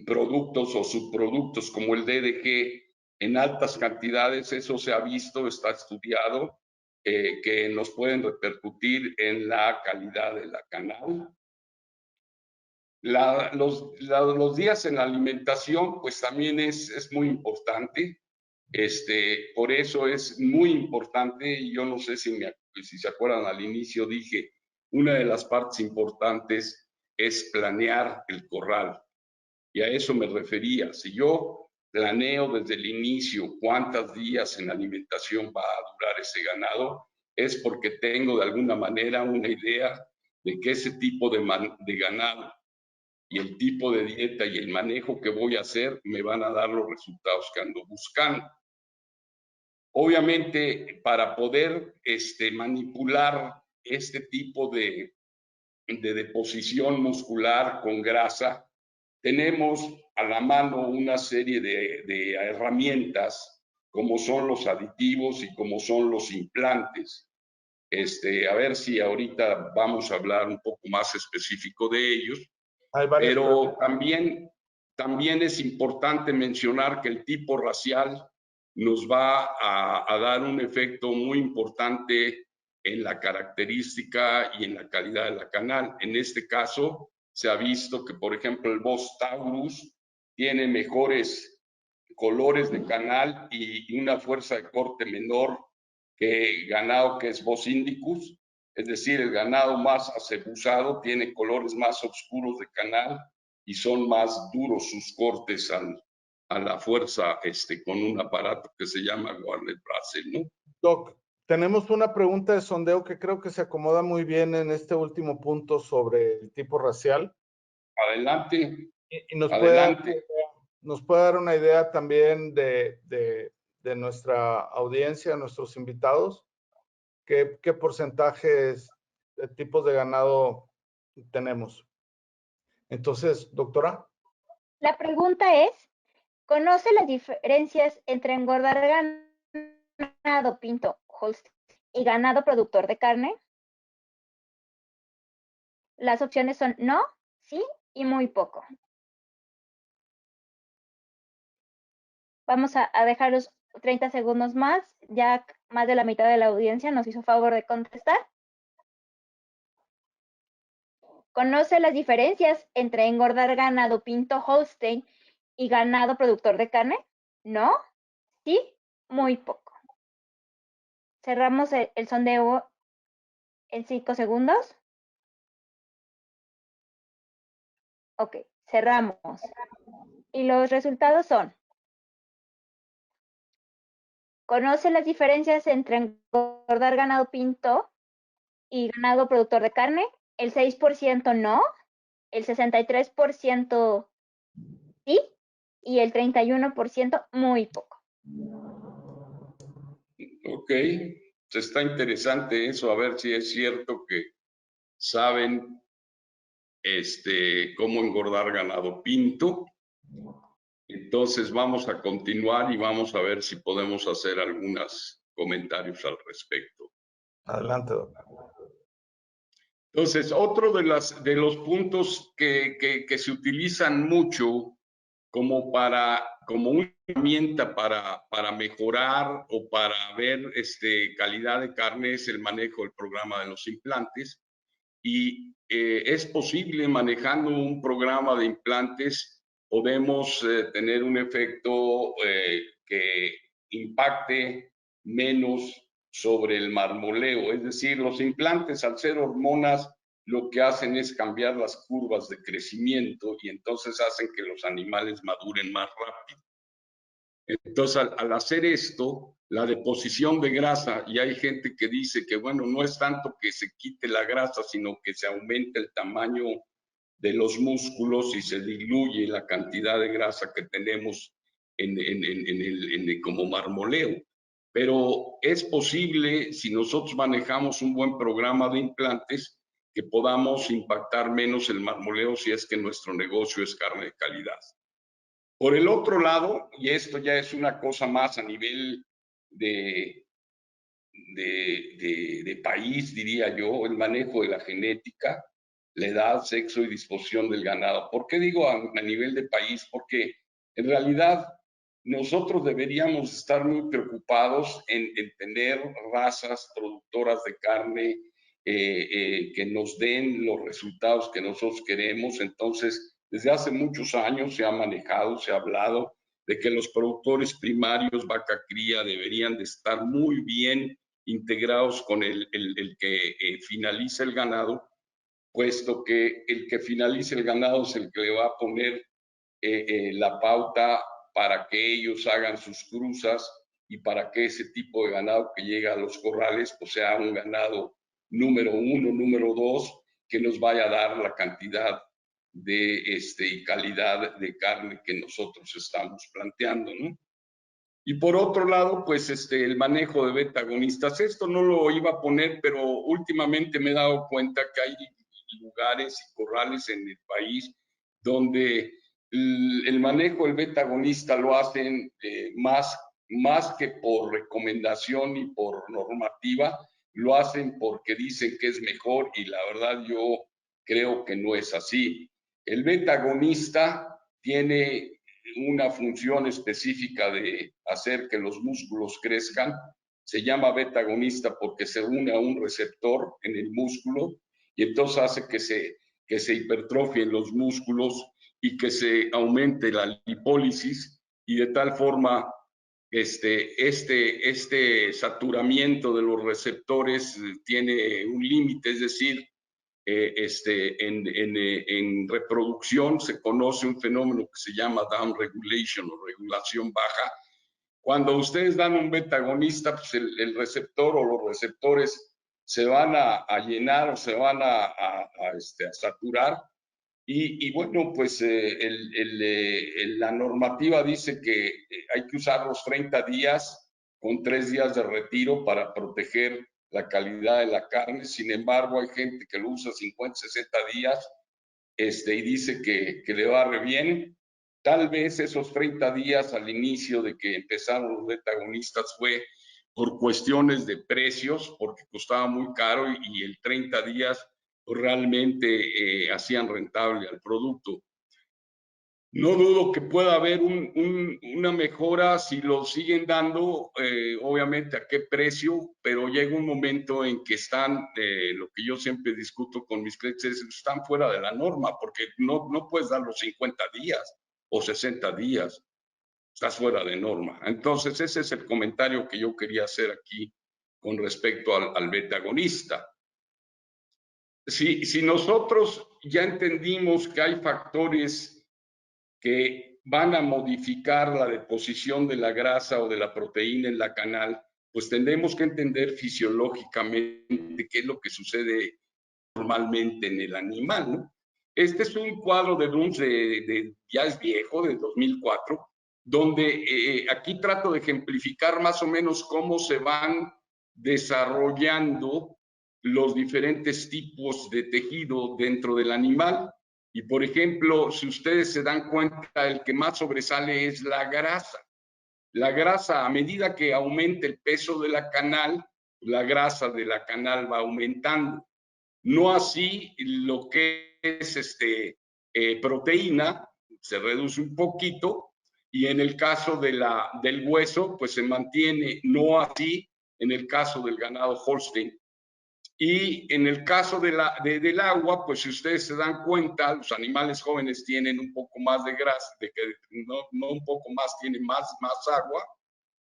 productos o subproductos como el DDG en altas cantidades, eso se ha visto, está estudiado, que nos pueden repercutir en la calidad de la canal. Los días en la alimentación, pues también es muy importante. Por eso es muy importante, y yo no sé si se acuerdan, al inicio dije, una de las partes importantes es planear el corral. Y a eso me refería. Si yo planeo desde el inicio cuántos días en alimentación va a durar ese ganado, es porque tengo de alguna manera una idea de que ese tipo de ganado y el tipo de dieta y el manejo que voy a hacer me van a dar los resultados que ando buscando. Obviamente, para poder manipular este tipo de deposición muscular con grasa, tenemos a la mano una serie de herramientas, como son los aditivos y como son los implantes. A ver si ahorita vamos a hablar un poco más específico de ellos. Pero también es importante mencionar que el tipo racial nos va a dar un efecto muy importante en la característica y en la calidad de la canal. En este caso, se ha visto que, por ejemplo, el Bos Taurus tiene mejores colores de canal y una fuerza de corte menor que ganado que es Bos Indicus. Es decir, el ganado más acebusado tiene colores más oscuros de canal y son más duros sus cortes a la fuerza con un aparato que se llama Warner Brasel, ¿no? Doc, tenemos una pregunta de sondeo que creo que se acomoda muy bien en este último punto sobre el tipo racial. Adelante. Y nos adelante. puede dar una idea también de nuestra audiencia, nuestros invitados. ¿Qué porcentajes de tipos de ganado tenemos? Entonces, doctora. La pregunta es, ¿conoce las diferencias entre engordar ganado pinto Holstein y ganado productor de carne? Las opciones son no, sí y muy poco. Vamos a dejar los 30 segundos más. Ya más de la mitad de la audiencia nos hizo favor de contestar. ¿Conoce las diferencias entre engordar ganado pinto Holstein y ganado productor de carne? ¿No? ¿Sí? Muy poco. Cerramos el sondeo en 5 segundos. Ok, cerramos. Y los resultados son: ¿conoce las diferencias entre engordar ganado pinto y ganado productor de carne? El 6% no, el 63% sí y el 31% muy poco. Ok, está interesante eso, a ver si es cierto que saben cómo engordar ganado pinto. Entonces vamos a continuar y vamos a ver si podemos hacer algunos comentarios al respecto. Adelante, doctor. Entonces, otro de los puntos que se utilizan mucho como una herramienta para mejorar o para ver calidad de carne es el manejo del programa de los implantes. Y es posible, manejando un programa de implantes, podemos tener un efecto que impacte menos sobre el marmoleo. Es decir, los implantes, al ser hormonas, lo que hacen es cambiar las curvas de crecimiento y entonces hacen que los animales maduren más rápido. Entonces, al hacer esto, la deposición de grasa, y hay gente que dice que, bueno, no es tanto que se quite la grasa, sino que se aumente el tamaño de los músculos y se diluye la cantidad de grasa que tenemos como marmoleo. Pero es posible, si nosotros manejamos un buen programa de implantes, que podamos impactar menos el marmoleo si es que nuestro negocio es carne de calidad. Por el otro lado, y esto ya es una cosa más a nivel de país, diría yo, el manejo de la genética, la edad, sexo y disposición del ganado. ¿Por qué digo a nivel de país? Porque en realidad nosotros deberíamos estar muy preocupados en tener razas productoras de carne que nos den los resultados que nosotros queremos. Entonces, desde hace muchos años se ha manejado, se ha hablado de que los productores primarios, vaca cría, deberían de estar muy bien integrados con el que finaliza el ganado, puesto que el que finalice el ganado es el que le va a poner la pauta para que ellos hagan sus cruzas y para que ese tipo de ganado que llega a los corrales pues sea un ganado número 1, número 2, que nos vaya a dar la cantidad de y calidad de carne que nosotros estamos planteando, ¿no? Y por otro lado, pues el manejo de beta agonistas. Esto no lo iba a poner, pero últimamente me he dado cuenta que hay lugares y corrales en el país donde el manejo del beta agonista lo hacen más que por recomendación y por normativa, lo hacen porque dicen que es mejor y la verdad yo creo que no es así. El beta agonista tiene una función específica de hacer que los músculos crezcan. Se llama beta agonista porque se une a un receptor en el músculo y entonces hace que se hipertrofien los músculos y que se aumente la lipólisis y de tal forma este saturamiento de los receptores tiene un límite, es decir, en reproducción se conoce un fenómeno que se llama down regulation o regulación baja. Cuando ustedes dan un beta agonista, pues el receptor o los receptores se van a llenar o se van a saturar. Y bueno, pues la normativa dice que hay que usar los 30 días con 3 días de retiro para proteger la calidad de la carne. Sin embargo, hay gente que lo usa 50, 60 días y dice que le va re bien. Tal vez esos 30 días al inicio de que empezaron los beta-agonistas fue por cuestiones de precios, porque costaba muy caro y el 30 días realmente hacían rentable al producto. No dudo que pueda haber una mejora si lo siguen dando, obviamente a qué precio, pero llega un momento en que están, lo que yo siempre discuto con mis clientes, están fuera de la norma, porque no puedes dar los 50 días o 60 días, estás fuera de norma. Entonces ese es el comentario que yo quería hacer aquí con respecto al beta-agonista. Si nosotros ya entendimos que hay factores que van a modificar la deposición de la grasa o de la proteína en la canal, pues tendremos que entender fisiológicamente qué es lo que sucede normalmente en el animal, ¿no? Este es un cuadro de Duns ya es viejo, de 2004, donde aquí trato de ejemplificar más o menos cómo se van desarrollando los diferentes tipos de tejido dentro del animal. Y por ejemplo, si ustedes se dan cuenta, el que más sobresale es la grasa. La grasa, a medida que aumente el peso de la canal, la grasa de la canal va aumentando. No así lo que es proteína, se reduce un poquito, y en el caso del hueso, pues se mantiene, no así en el caso del ganado Holstein. Y en el caso del agua, pues si ustedes se dan cuenta, los animales jóvenes tienen un poco más de grasa, no un poco más, tienen más agua,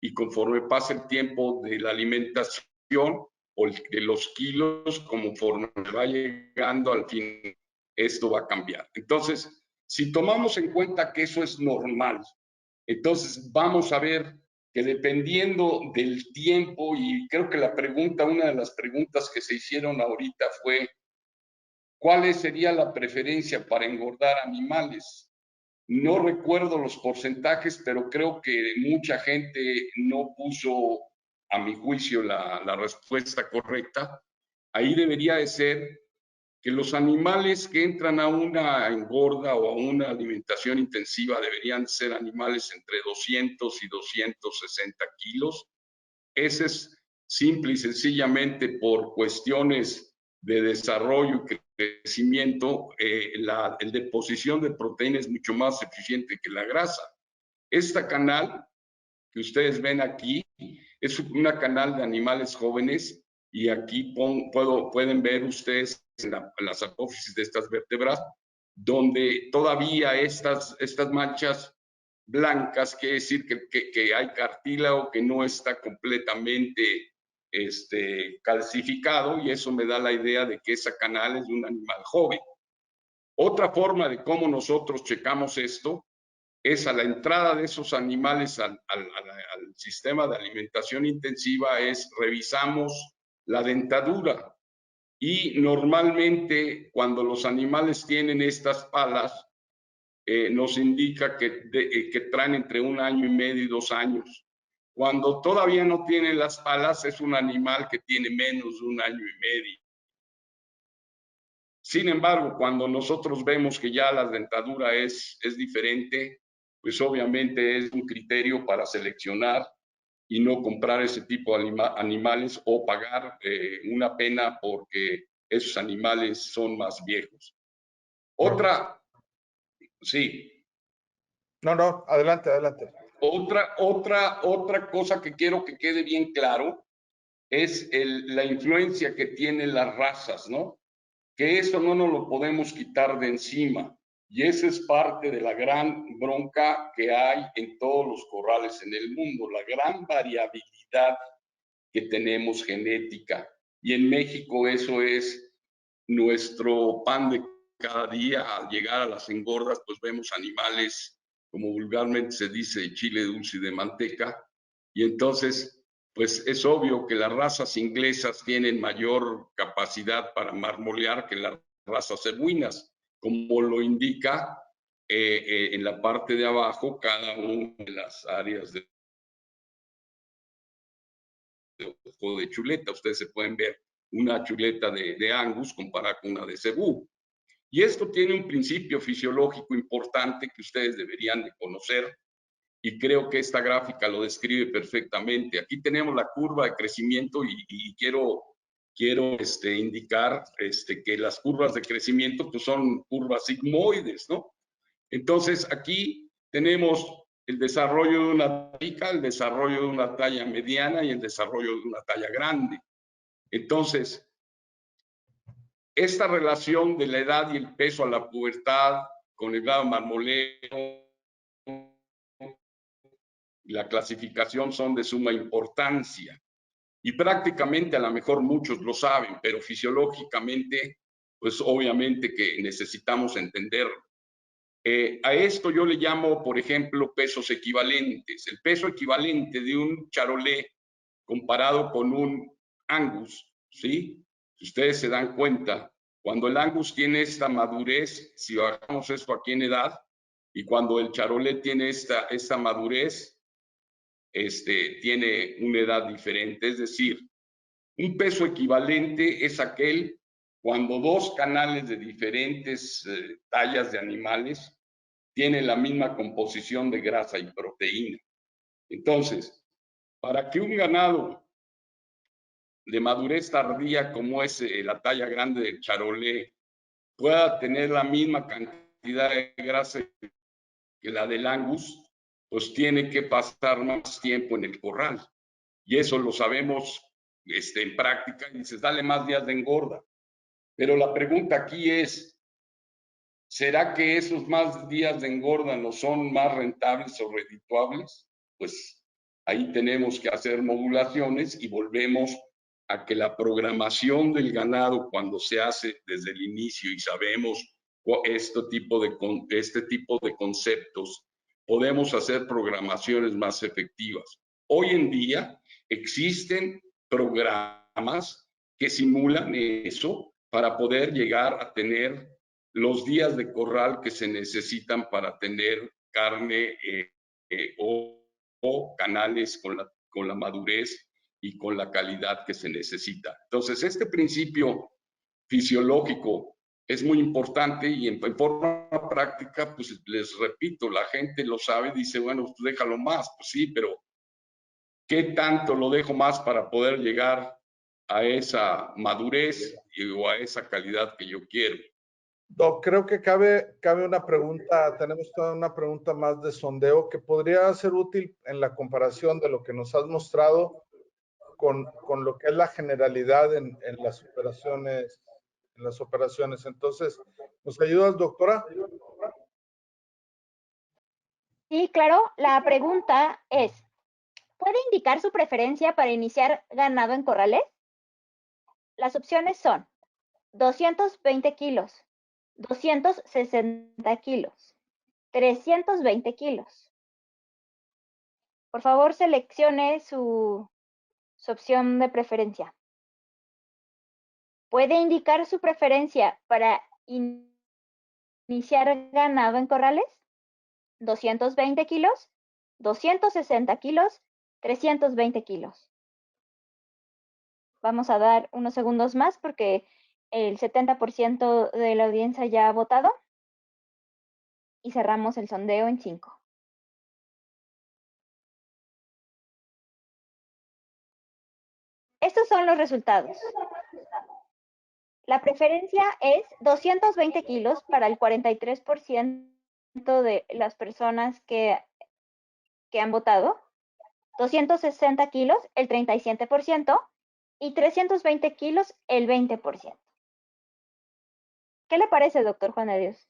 y conforme pasa el tiempo de la alimentación o de los kilos, conforme va llegando al fin, esto va a cambiar. Entonces, si tomamos en cuenta que eso es normal, entonces vamos a ver que dependiendo del tiempo, y creo que una de las preguntas que se hicieron ahorita fue, ¿cuál sería la preferencia para engordar animales? No recuerdo los porcentajes, pero creo que mucha gente no puso, a mi juicio, la respuesta correcta. Ahí debería de ser que los animales que entran a una engorda o a una alimentación intensiva deberían ser animales entre 200 y 260 kilos. Ese es simple y sencillamente por cuestiones de desarrollo y crecimiento, la deposición de proteína es mucho más eficiente que la grasa. Esta canal que ustedes ven aquí es una canal de animales jóvenes y aquí pueden ver ustedes en las apófisis de estas vértebras donde todavía estas manchas blancas, quiere decir que hay cartílago que no está completamente calcificado, y eso me da la idea de que esa canal es de un animal joven. Otra forma de cómo nosotros checamos esto es a la entrada de esos animales al sistema de alimentación intensiva, revisamos la dentadura, y normalmente cuando los animales tienen estas palas, nos indica que traen entre 1 año y medio y 2 años. Cuando todavía no tienen las palas, es un animal que tiene menos de 1 año y medio. Sin embargo, cuando nosotros vemos que ya la dentadura es diferente, pues obviamente es un criterio para seleccionar y no comprar ese tipo de animales o pagar una pena porque esos animales son más viejos. Otra, sí. No, adelante. Otra cosa que quiero que quede bien claro es la influencia que tienen las razas, ¿no? Que eso no nos lo podemos quitar de encima. Y esa es parte de la gran bronca que hay en todos los corrales en el mundo, la gran variabilidad que tenemos genética. Y en México eso es nuestro pan de cada día. Al llegar a las engordas, pues vemos animales, como vulgarmente se dice, de chile dulce y de manteca. Y entonces, pues es obvio que las razas inglesas tienen mayor capacidad para marmolear que las razas cebuinas, como lo indica en la parte de abajo cada una de las áreas de ojo de chuleta. Ustedes se pueden ver una chuleta de Angus comparada con una de cebú. Y esto tiene un principio fisiológico importante que ustedes deberían de conocer, y creo que esta gráfica lo describe perfectamente. Aquí tenemos la curva de crecimiento y quiero indicar que las curvas de crecimiento pues son curvas sigmoides, ¿no? Entonces aquí tenemos el desarrollo de una pica, el desarrollo de una talla mediana y el desarrollo de una talla grande. Entonces, esta relación de la edad y el peso a la pubertad con el grado marmoleo y la clasificación son de suma importancia. Y prácticamente a lo mejor muchos lo saben, pero fisiológicamente, pues obviamente que necesitamos entenderlo. A esto yo le llamo, por ejemplo, pesos equivalentes. El peso equivalente de un charolais comparado con un Angus, ¿sí? Si ustedes se dan cuenta, cuando el Angus tiene esta madurez, si bajamos esto aquí en edad, y cuando el charolais tiene esta madurez, tiene una edad diferente. Es decir, un peso equivalente es aquel cuando dos canales de diferentes tallas de animales tienen la misma composición de grasa y proteína. Entonces, para que un ganado de madurez tardía como es la talla grande del charolais pueda tener la misma cantidad de grasa que la del Angus, pues tiene que pasar más tiempo en el corral. Y eso lo sabemos en práctica, y dices, dale más días de engorda. Pero la pregunta aquí es, ¿será que esos más días de engorda no son más rentables o redituables? Pues ahí tenemos que hacer modulaciones y volvemos a que la programación del ganado, cuando se hace desde el inicio y sabemos este tipo de conceptos, podemos hacer programaciones más efectivas. Hoy en día existen programas que simulan eso para poder llegar a tener los días de corral que se necesitan para tener carne o canales con la madurez y con la calidad que se necesita. Entonces, este principio fisiológico es muy importante y en forma práctica, pues les repito, la gente lo sabe, dice, bueno, pues déjalo más, pues sí, pero ¿qué tanto lo dejo más para poder llegar a esa madurez o a esa calidad que yo quiero? Doc, creo que cabe una pregunta, tenemos toda una pregunta más de sondeo que podría ser útil en la comparación de lo que nos has mostrado con lo que es la generalidad en las operaciones. Entonces, ¿nos ayudas, doctora? Sí, claro. La pregunta es, ¿puede indicar su preferencia para iniciar ganado en corrales? Las opciones son 220 kilos, 260 kilos, 320 kilos. Por favor, seleccione su opción de preferencia. ¿Puede indicar su preferencia para iniciar ganado en corrales? 220 kilos, 260 kilos, 320 kilos. Vamos a dar unos segundos más porque el 70% de la audiencia ya ha votado y cerramos el sondeo en 5. Estos son los resultados. La preferencia es 220 kilos para el 43% de las personas que han votado, 260 kilos el 37% y 320 kilos el 20%. ¿Qué le parece, doctor Juan de Dios?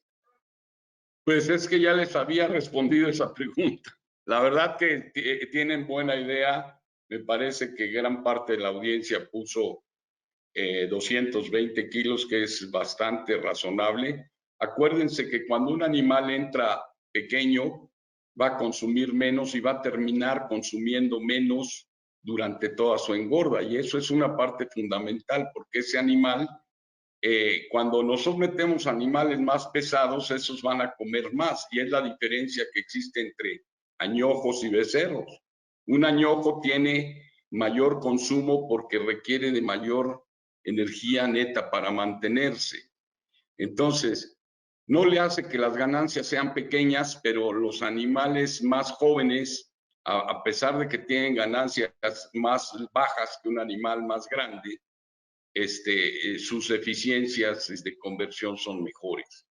Pues es que ya les había respondido esa pregunta. La verdad que tienen buena idea. Me parece que gran parte de la audiencia puso 220 kilos, que es bastante razonable. Acuérdense que cuando un animal entra pequeño, va a consumir menos y va a terminar consumiendo menos durante toda su engorda. Y eso es una parte fundamental, porque ese animal, cuando nosotros metemos animales más pesados, esos van a comer más. Y es la diferencia que existe entre añojos y becerros. Un añojo tiene mayor consumo porque requiere de mayor energía neta para mantenerse. Entonces, no le hace que las ganancias sean pequeñas, pero los animales más jóvenes, a pesar de que tienen ganancias más bajas que un animal más grande, sus eficiencias de conversión son mejores.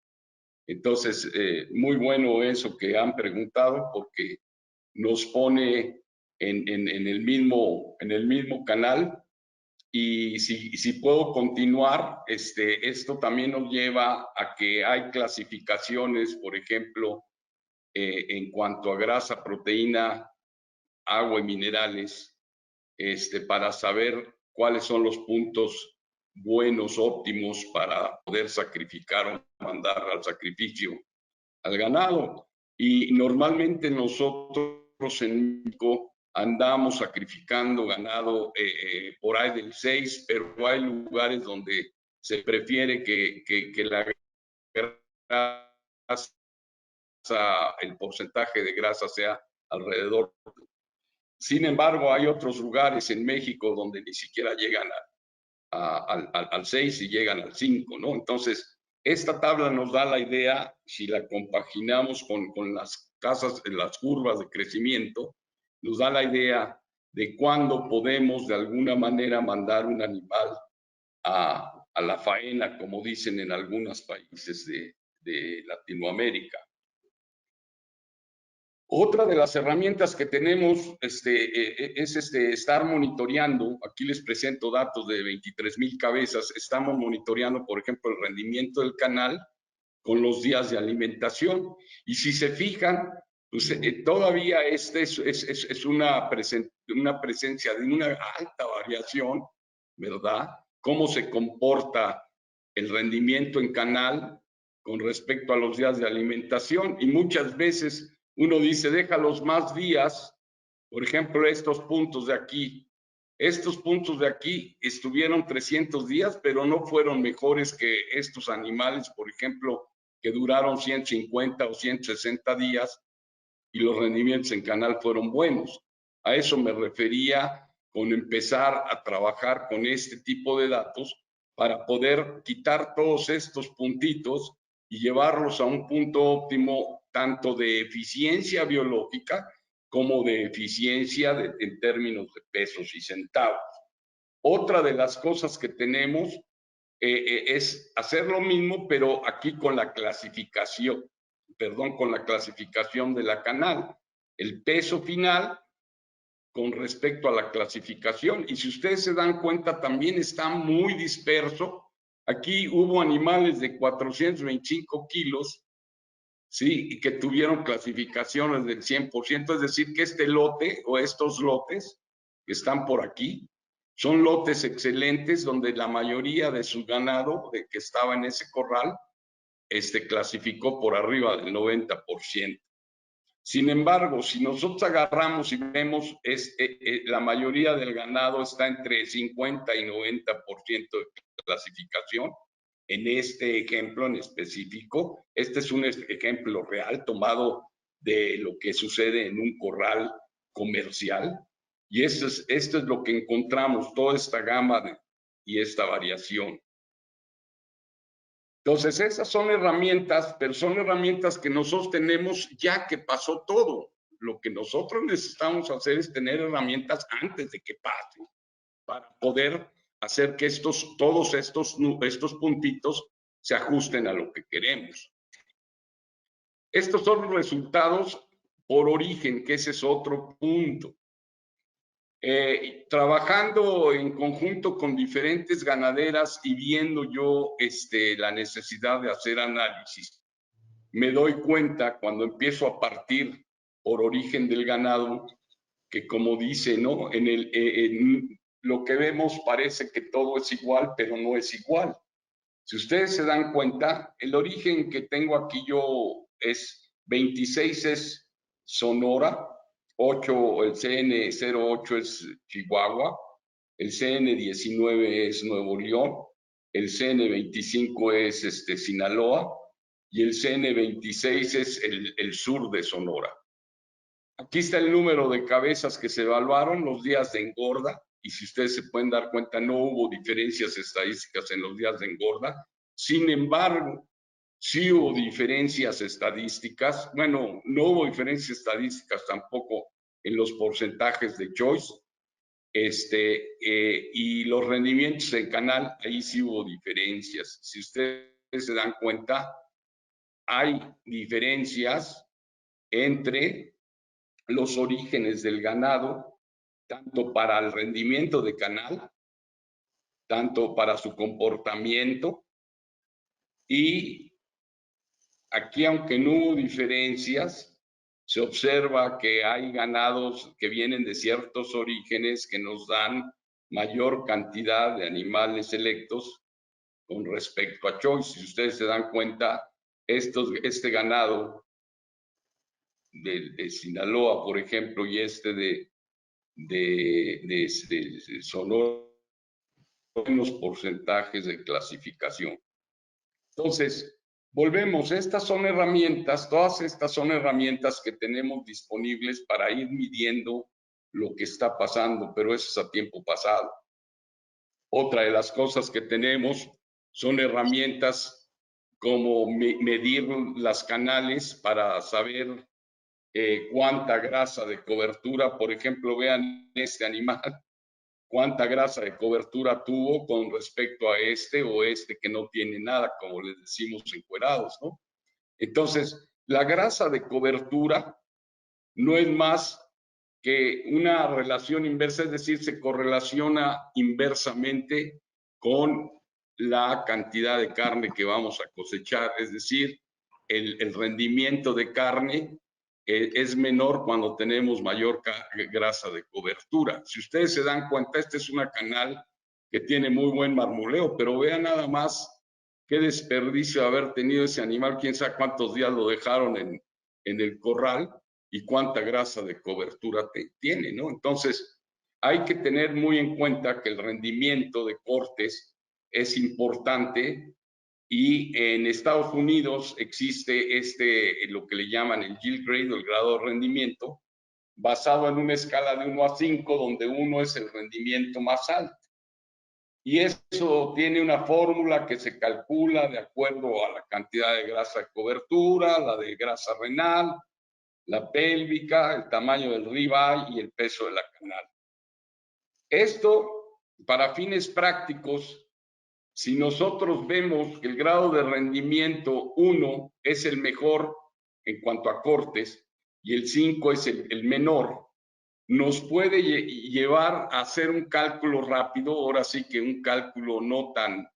Entonces, muy bueno eso que han preguntado, porque nos pone en el mismo canal. Y si puedo continuar, esto también nos lleva a que hay clasificaciones, por ejemplo, en cuanto a grasa, proteína, agua y minerales, para saber cuáles son los puntos buenos, óptimos para poder sacrificar o mandar al sacrificio al ganado. Y normalmente nosotros en México andamos sacrificando ganado por ahí del 6, pero hay lugares donde se prefiere que la grasa, el porcentaje de grasa sea alrededor. Sin embargo, hay otros lugares en México donde ni siquiera llegan al 6 y llegan al 5, ¿no? Entonces, esta tabla nos da la idea, si la compaginamos con las curvas de crecimiento, nos da la idea de cuándo podemos de alguna manera mandar un animal a la faena, como dicen en algunos países de Latinoamérica. Otra de las herramientas que tenemos es estar monitoreando. Aquí les presento datos de 23,000 cabezas. Estamos monitoreando, por ejemplo, el rendimiento del canal con los días de alimentación. Y si se fijan, pues, todavía es una presencia de una alta variación, ¿verdad? Cómo se comporta el rendimiento en canal con respecto a los días de alimentación. Y muchas veces uno dice, déjalos más días. Por ejemplo, estos puntos de aquí estuvieron 300 días, pero no fueron mejores que estos animales, por ejemplo, que duraron 150 o 160 días y los rendimientos en canal fueron buenos. A eso me refería con empezar a trabajar con este tipo de datos para poder quitar todos estos puntitos y llevarlos a un punto óptimo tanto de eficiencia biológica como de eficiencia en términos de pesos y centavos. Otra de las cosas que tenemos es hacer lo mismo, pero aquí con la clasificación, con la clasificación de la canal. El peso final con respecto a la clasificación. Y si ustedes se dan cuenta, también está muy disperso. Aquí hubo animales de 425 kilos, ¿sí? Y que tuvieron clasificaciones del 100%, es decir, que este lote o estos lotes que están por aquí son lotes excelentes donde la mayoría de su ganado que estaba en ese corral clasificó por arriba del 90%. Sin embargo, si nosotros agarramos y vemos, la mayoría del ganado está entre 50 y 90% de clasificación. En este ejemplo en específico, este es un ejemplo real tomado de lo que sucede en un corral comercial. Y esto es lo que encontramos, toda esta gama y esta variación. Entonces, esas son herramientas, pero son herramientas que nosotros tenemos ya que pasó todo. Lo que nosotros necesitamos hacer es tener herramientas antes de que pase, para poder hacer que todos estos puntitos se ajusten a lo que queremos. Estos son los resultados por origen, que ese es otro punto. Trabajando en conjunto con diferentes ganaderas y viendo yo la necesidad de hacer análisis, me doy cuenta cuando empiezo a partir por origen del ganado, que como dice, ¿no? En lo que vemos parece que todo es igual, pero no es igual. Si ustedes se dan cuenta, el origen que tengo aquí yo es 26 es Sonora, 8, el CN08 es Chihuahua, el CN19 es Nuevo León, el CN25 es Sinaloa y el CN26 es el sur de Sonora. Aquí está el número de cabezas que se evaluaron, los días de engorda, y si ustedes se pueden dar cuenta, no hubo diferencias estadísticas en los días de engorda. Sin embargo, sí hubo diferencias estadísticas. Bueno, no hubo diferencias estadísticas tampoco en los porcentajes de choice. Y los rendimientos en canal, ahí sí hubo diferencias. Si ustedes se dan cuenta, hay diferencias entre los orígenes del ganado, tanto para el rendimiento de canal, tanto para su comportamiento. Y aquí, aunque no hubo diferencias, se observa que hay ganados que vienen de ciertos orígenes que nos dan mayor cantidad de animales selectos con respecto a choice. Si ustedes se dan cuenta, este ganado de Sinaloa, por ejemplo, y de Sonora, buenos porcentajes de clasificación. Entonces, volvemos, estas son herramientas, todas estas son herramientas que tenemos disponibles para ir midiendo lo que está pasando, pero eso es a tiempo pasado. Otra de las cosas que tenemos son herramientas como medir las canales para saber cuánta grasa de cobertura, por ejemplo, vean este animal, cuánta grasa de cobertura tuvo con respecto a este o que no tiene nada, como les decimos, encuerados, ¿no? Entonces, la grasa de cobertura no es más que una relación inversa, es decir, se correlaciona inversamente con la cantidad de carne que vamos a cosechar, es decir, el rendimiento de carne es menor cuando tenemos mayor grasa de cobertura. Si ustedes se dan cuenta, este es una canal que tiene muy buen marmoleo, pero vean nada más qué desperdicio haber tenido ese animal, quién sabe cuántos días lo dejaron en el corral y cuánta grasa de cobertura tiene, ¿no? Entonces, hay que tener muy en cuenta que el rendimiento de cortes es importante. Y en Estados Unidos existe lo que le llaman el yield grade o el grado de rendimiento, basado en una escala de 1 a 5, donde 1 es el rendimiento más alto. Y eso tiene una fórmula que se calcula de acuerdo a la cantidad de grasa de cobertura, la de grasa renal, la pélvica, el tamaño del ribeye y el peso de la canal. Esto, para fines prácticos, si nosotros vemos que el grado de rendimiento 1 es el mejor en cuanto a cortes y el 5 es el menor, nos puede llevar a hacer un cálculo rápido, ahora sí que un cálculo no tan,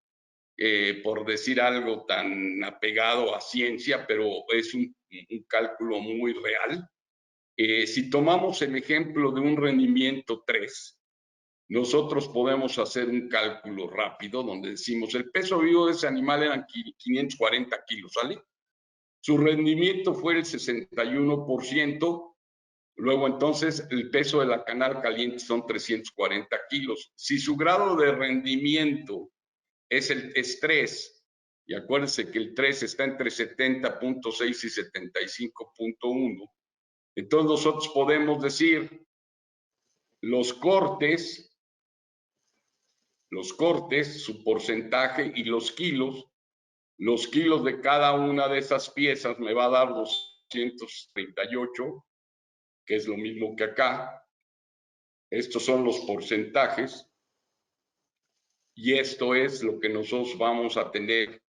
por decir algo, tan apegado a ciencia, pero es un cálculo muy real. Si tomamos el ejemplo de un rendimiento 3, nosotros podemos hacer un cálculo rápido donde decimos el peso vivo de ese animal eran 540 kilos, ¿sale? Su rendimiento fue el 61%, luego entonces el peso de la canal caliente son 340 kilos. Si su grado de rendimiento es 3, y acuérdense que el 3 está entre 70.6 y 75.1, entonces nosotros podemos decir los cortes, su porcentaje y los kilos de cada una de esas piezas me va a dar 238, que es lo mismo que acá. Estos son los porcentajes y esto es lo que nosotros vamos a tener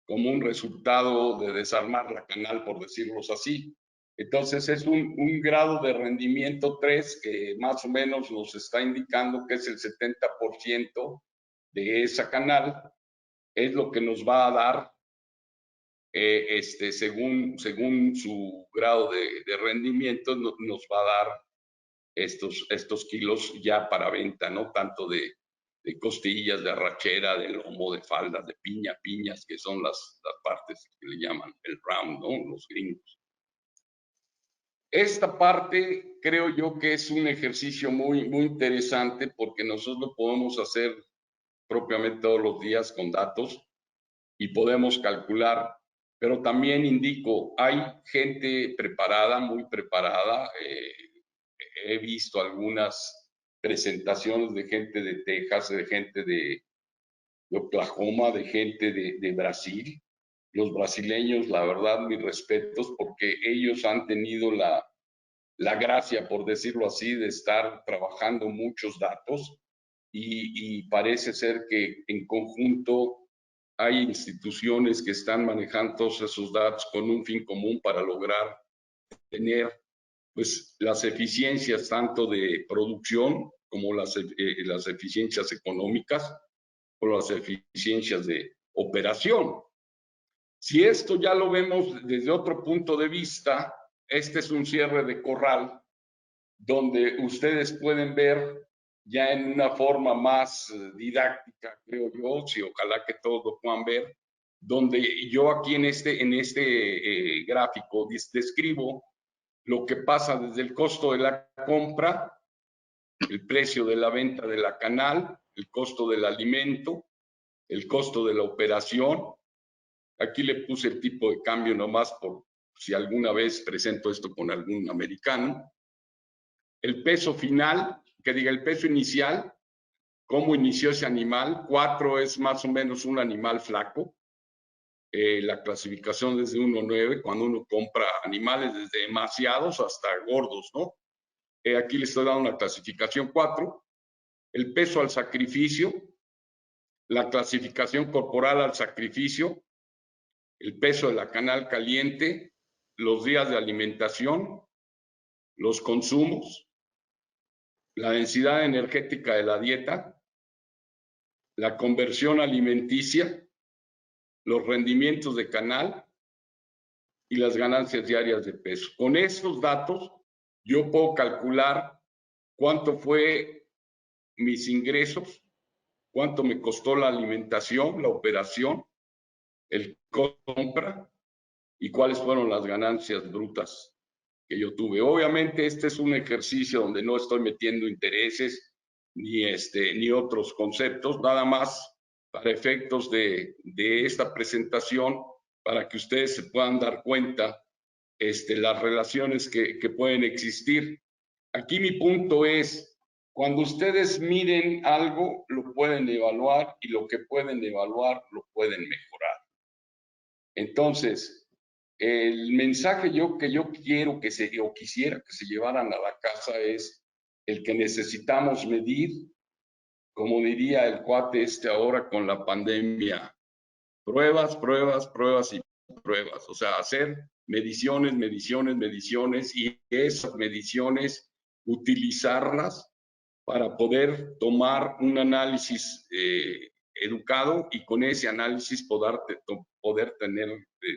como un resultado de desarmar la canal, por decirlo así. Entonces es un grado de rendimiento 3 que más o menos nos está indicando que es el 70% de esa canal, es lo que nos va a dar, según su grado de rendimiento, nos va a dar estos kilos ya para venta, ¿no? Tanto de costillas, de arrachera, de lomo, de faldas, de piñas, que son las partes que le llaman el round, ¿no? Los gringos. Esta parte creo yo que es un ejercicio muy interesante porque nosotros lo podemos hacer propiamente todos los días con datos y podemos calcular, pero también indico, hay gente preparada, muy preparada. He visto algunas presentaciones de gente de Texas, de gente de Oklahoma, de gente de Brasil. Los brasileños, la verdad, mis respetos, porque ellos han tenido la gracia, por decirlo así, de estar trabajando muchos datos y parece ser que en conjunto hay instituciones que están manejando todos esos datos con un fin común para lograr tener pues las eficiencias tanto de producción como las eficiencias económicas o las eficiencias de operación. Si esto ya lo vemos desde otro punto de vista, este es un cierre de corral donde ustedes pueden ver ya en una forma más didáctica, creo yo, si ojalá que todos lo puedan ver, donde yo aquí en este gráfico describo lo que pasa desde el costo de la compra, el precio de la venta de la canal, el costo del alimento, el costo de la operación. Aquí le puse el tipo de cambio nomás por si alguna vez presento esto con algún americano. El peso final, que diga el peso inicial, cómo inició ese animal. 4 es más o menos un animal flaco. La clasificación desde 1.9, cuando uno compra animales desde demasiados hasta gordos, ¿no? Aquí le estoy dando una clasificación 4. El peso al sacrificio, la clasificación corporal al sacrificio, el peso de la canal caliente, los días de alimentación, los consumos, la densidad energética de la dieta, la conversión alimenticia, los rendimientos de canal y las ganancias diarias de peso. Con estos datos yo puedo calcular cuánto fue mis ingresos, cuánto me costó la alimentación, la operación, el compra y cuáles fueron las ganancias brutas que yo tuve. Obviamente este es un ejercicio donde no estoy metiendo intereses ni otros conceptos, nada más para efectos de esta presentación, para que ustedes se puedan dar cuenta las relaciones que pueden existir. Aquí mi punto es, Cuando ustedes miren algo, lo pueden evaluar y lo que pueden evaluar, lo pueden mejorar. Entonces, el mensaje que yo quiero o quisiera que se llevaran a la casa es el que necesitamos medir, como diría el cuate ahora con la pandemia, pruebas, pruebas, pruebas y pruebas. O sea, hacer mediciones, mediciones, mediciones y esas mediciones utilizarlas para poder tomar un análisis educado y con ese análisis poder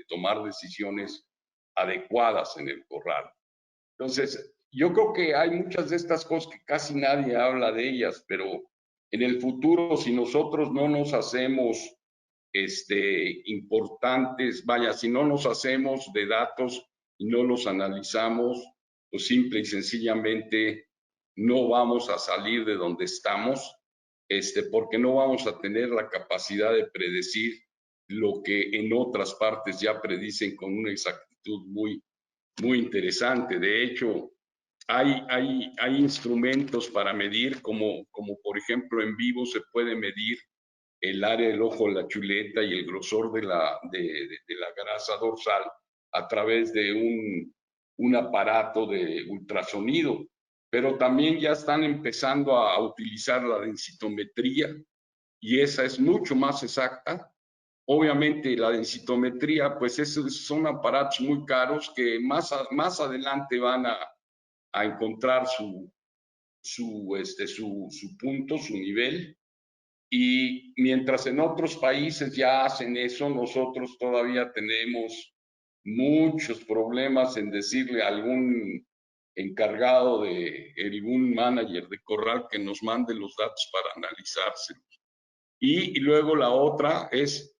tomar decisiones adecuadas en el corral. Entonces, yo creo que hay muchas de estas cosas que casi nadie habla de ellas, pero en el futuro, si nosotros no nos hacemos importantes, vaya, si no nos hacemos de datos y no los analizamos, pues simple y sencillamente no vamos a salir de donde estamos, porque no vamos a tener la capacidad de predecir lo que en otras partes ya predicen con una exactitud muy, muy interesante. De hecho, hay instrumentos para medir, como por ejemplo en vivo se puede medir el área del ojo, la chuleta y el grosor de la grasa dorsal a través de un aparato de ultrasonido. Pero también ya están empezando a utilizar la densitometría y esa es mucho más exacta. Obviamente la densitometría, pues son aparatos muy caros que más adelante van a encontrar su punto, su nivel. Y mientras en otros países ya hacen eso, nosotros todavía tenemos muchos problemas en decirle a algún encargado de algún manager de corral que nos mande los datos para analizárselos. Y luego la otra es,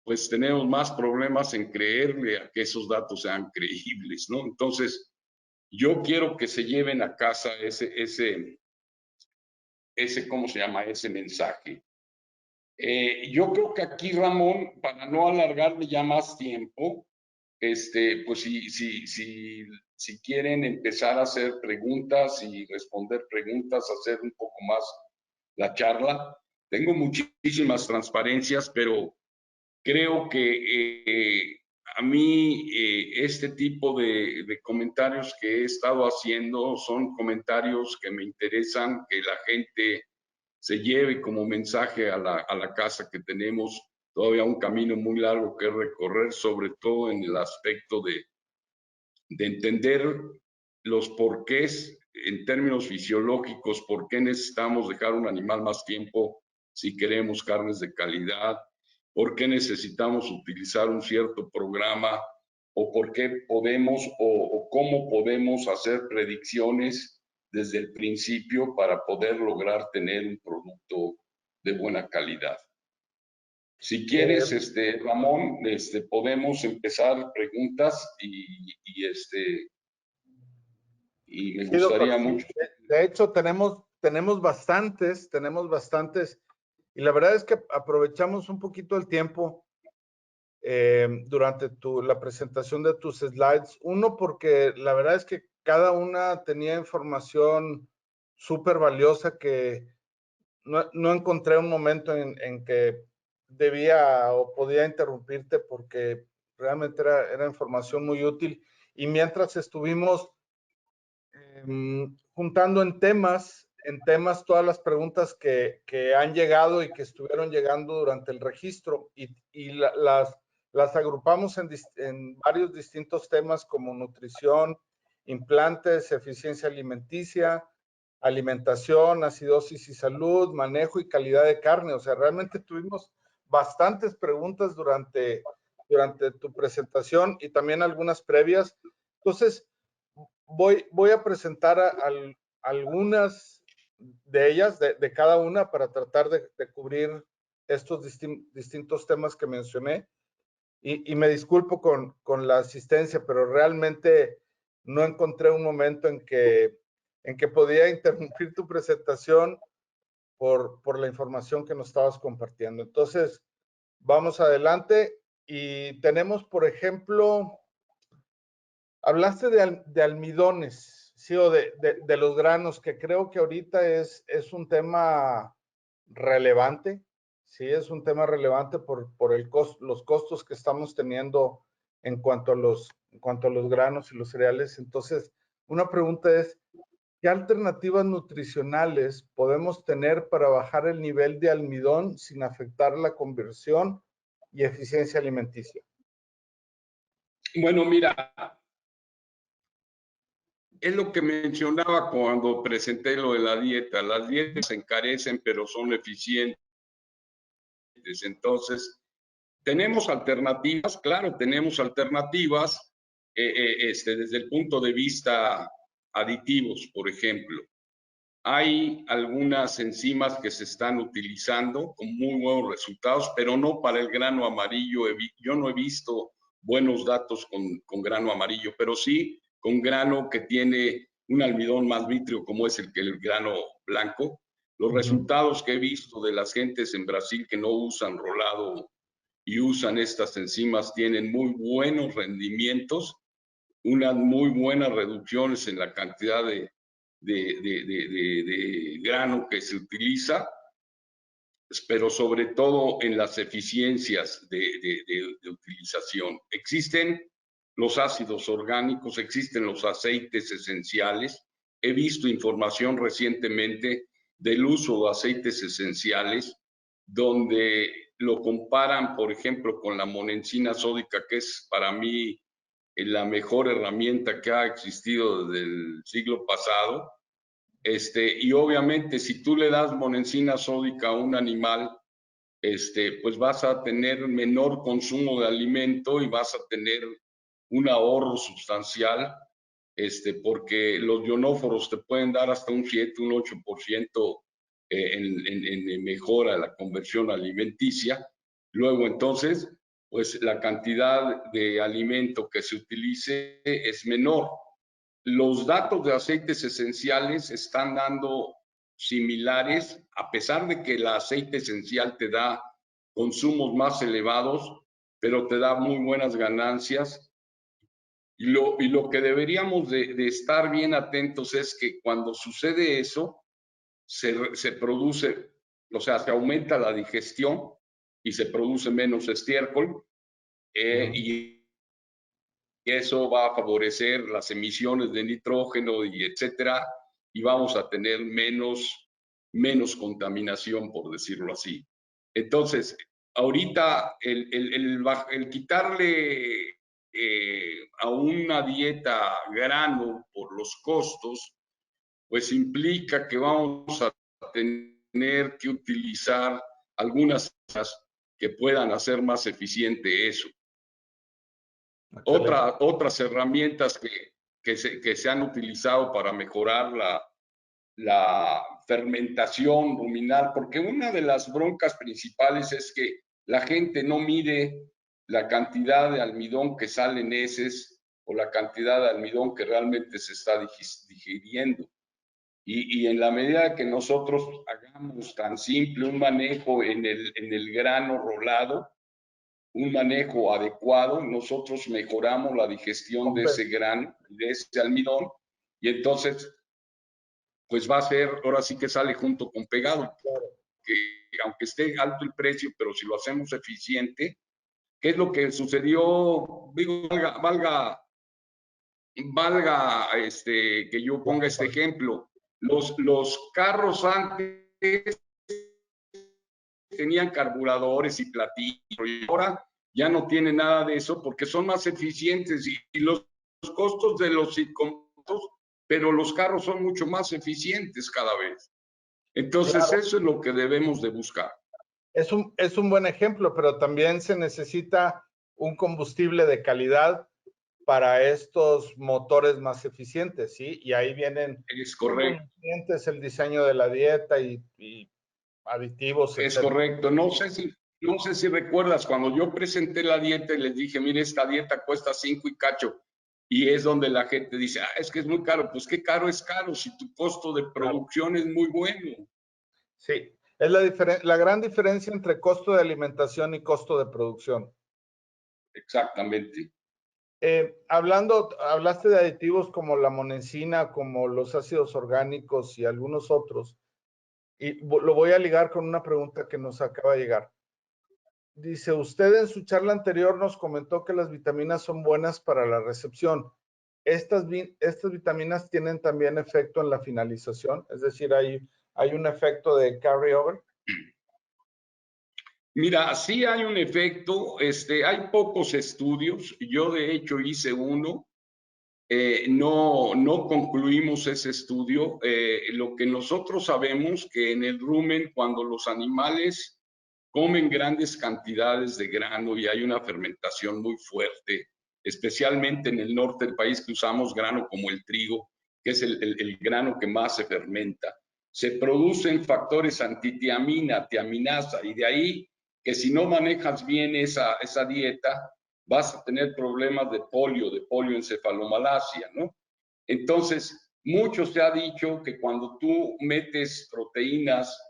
pues tenemos más problemas en creerle a que esos datos sean creíbles, ¿no? Entonces, yo quiero que se lleven a casa ¿cómo se llama? Ese mensaje. Yo creo que aquí, Ramón, para no alargarle ya más tiempo, pues si quieren empezar a hacer preguntas y responder preguntas, hacer un poco más la charla. Tengo muchísimas transparencias, pero creo que a mí este tipo de comentarios que he estado haciendo son comentarios que me interesan, que la gente se lleve como mensaje a la casa, que tenemos todavía un camino muy largo que recorrer, sobre todo en el aspecto de entender los porqués en términos fisiológicos, por qué necesitamos dejar un animal más tiempo si queremos carnes de calidad, por qué necesitamos utilizar un cierto programa o por qué podemos o cómo podemos hacer predicciones desde el principio para poder lograr tener un producto de buena calidad. Si quieres, Ramón, podemos empezar preguntas y me gustaría mucho. De hecho, tenemos bastantes, y la verdad es que aprovechamos un poquito el tiempo durante la presentación de tus slides. Uno, porque la verdad es que cada una tenía información súper valiosa que no encontré un momento en que debía o podía interrumpirte, porque realmente era información muy útil. Y mientras estuvimos juntando en temas todas las preguntas que han llegado y que estuvieron llegando durante el registro, y las agrupamos en varios distintos temas como nutrición, implantes, eficiencia alimenticia, alimentación, acidosis y salud, manejo y calidad de carne. O sea, realmente tuvimos bastantes preguntas durante tu presentación y también algunas previas. Entonces, voy a presentar algunas de ellas, de cada una, para tratar de cubrir estos distintos temas que mencioné. Y me disculpo con la asistencia, pero realmente no encontré un momento en que podía interrumpir tu presentación por la información que nos estabas compartiendo. Entonces, vamos adelante. Y tenemos, por ejemplo, hablaste de almidones. Sí, o de los granos, que creo que ahorita es un tema relevante. Sí, es un tema relevante por los costos que estamos teniendo en cuanto a los granos y los cereales. Entonces, una pregunta es, ¿qué alternativas nutricionales podemos tener para bajar el nivel de almidón sin afectar la conversión y eficiencia alimenticia? Bueno, mira, es lo que mencionaba cuando presenté lo de la dieta. Las dietas se encarecen, pero son eficientes. Entonces, tenemos alternativas, claro, tenemos alternativas desde el punto de vista aditivos, por ejemplo. Hay algunas enzimas que se están utilizando con muy buenos resultados, pero no para el grano amarillo. Yo no he visto buenos datos con grano amarillo, pero sí con grano que tiene un almidón más vítreo como es el grano blanco. Los resultados que he visto de las gentes en Brasil que no usan rolado y usan estas enzimas tienen muy buenos rendimientos, unas muy buenas reducciones en la cantidad de grano que se utiliza, pero sobre todo en las eficiencias de utilización. Existen los ácidos orgánicos, existen los aceites esenciales. He visto información recientemente del uso de aceites esenciales donde lo comparan, por ejemplo, con la monensina sódica, que es para mí la mejor herramienta que ha existido desde el siglo pasado. Y obviamente si tú le das monensina sódica a un animal, pues vas a tener menor consumo de alimento y vas a tener un ahorro sustancial, porque los ionóforos te pueden dar hasta un 7, un 8% en mejora la conversión alimenticia. Luego, entonces, pues la cantidad de alimento que se utilice es menor. Los datos de aceites esenciales están dando similares, a pesar de que el aceite esencial te da consumos más elevados, pero te da muy buenas ganancias. Y lo que deberíamos de estar bien atentos es que cuando sucede eso, se produce, o sea, se aumenta la digestión y se produce menos estiércol, y eso va a favorecer las emisiones de nitrógeno y etcétera, y vamos a tener menos contaminación, por decirlo así. Entonces, ahorita el quitarle a una dieta grano por los costos, pues implica que vamos a tener que utilizar algunas cosas que puedan hacer más eficiente eso. Otras herramientas que se han utilizado para mejorar la fermentación ruminal, porque una de las broncas principales es que la gente no mide la cantidad de almidón que sale en heces o la cantidad de almidón que realmente se está digiriendo. Y en la medida que nosotros hagamos tan simple un manejo en el grano rolado, un manejo adecuado, nosotros mejoramos la digestión de ese grano, de ese almidón, y entonces, pues va a ser, ahora sí que sale junto con pegado, que aunque esté alto el precio, pero si lo hacemos eficiente, ¿qué es lo que sucedió? Digo, valga que yo ponga este ejemplo. Los carros antes tenían carburadores y platillos, y ahora ya no tienen nada de eso porque son más eficientes y los costos de los circunstancias, pero los carros son mucho más eficientes cada vez. Entonces, claro, eso es lo que debemos de buscar. Es un buen ejemplo, pero también se necesita un combustible de calidad para estos motores más eficientes, ¿sí? Y ahí vienen es correcto. Los nutrientes, el diseño de la dieta y aditivos, es etcétera. Correcto. No sé si recuerdas, cuando yo presenté la dieta y les dije, mire, esta dieta cuesta 5 y cacho, y es donde la gente dice, es que es muy caro. Pues qué caro es caro si tu costo de producción es muy bueno. Sí, es la gran diferencia entre costo de alimentación y costo de producción. Exactamente. Hablaste de aditivos como la monensina, como los ácidos orgánicos y algunos otros. Y lo voy a ligar con una pregunta que nos acaba de llegar. Dice, usted en su charla anterior nos comentó que las vitaminas son buenas para la recepción. ¿Estas vitaminas tienen también efecto en la finalización? Es decir, ¿hay un efecto de carryover? Mira, sí hay un efecto, hay pocos estudios. Yo de hecho hice uno. No concluimos ese estudio. Lo que nosotros sabemos que en el rumen, cuando los animales comen grandes cantidades de grano y hay una fermentación muy fuerte, especialmente en el norte del país que usamos grano como el trigo, que es el grano que más se fermenta, se producen factores antitiamina, tiaminasa, y de ahí que si no manejas bien esa dieta, vas a tener problemas de polioencefalomalacia, ¿no? Entonces, mucho se ha dicho que cuando tú metes proteínas,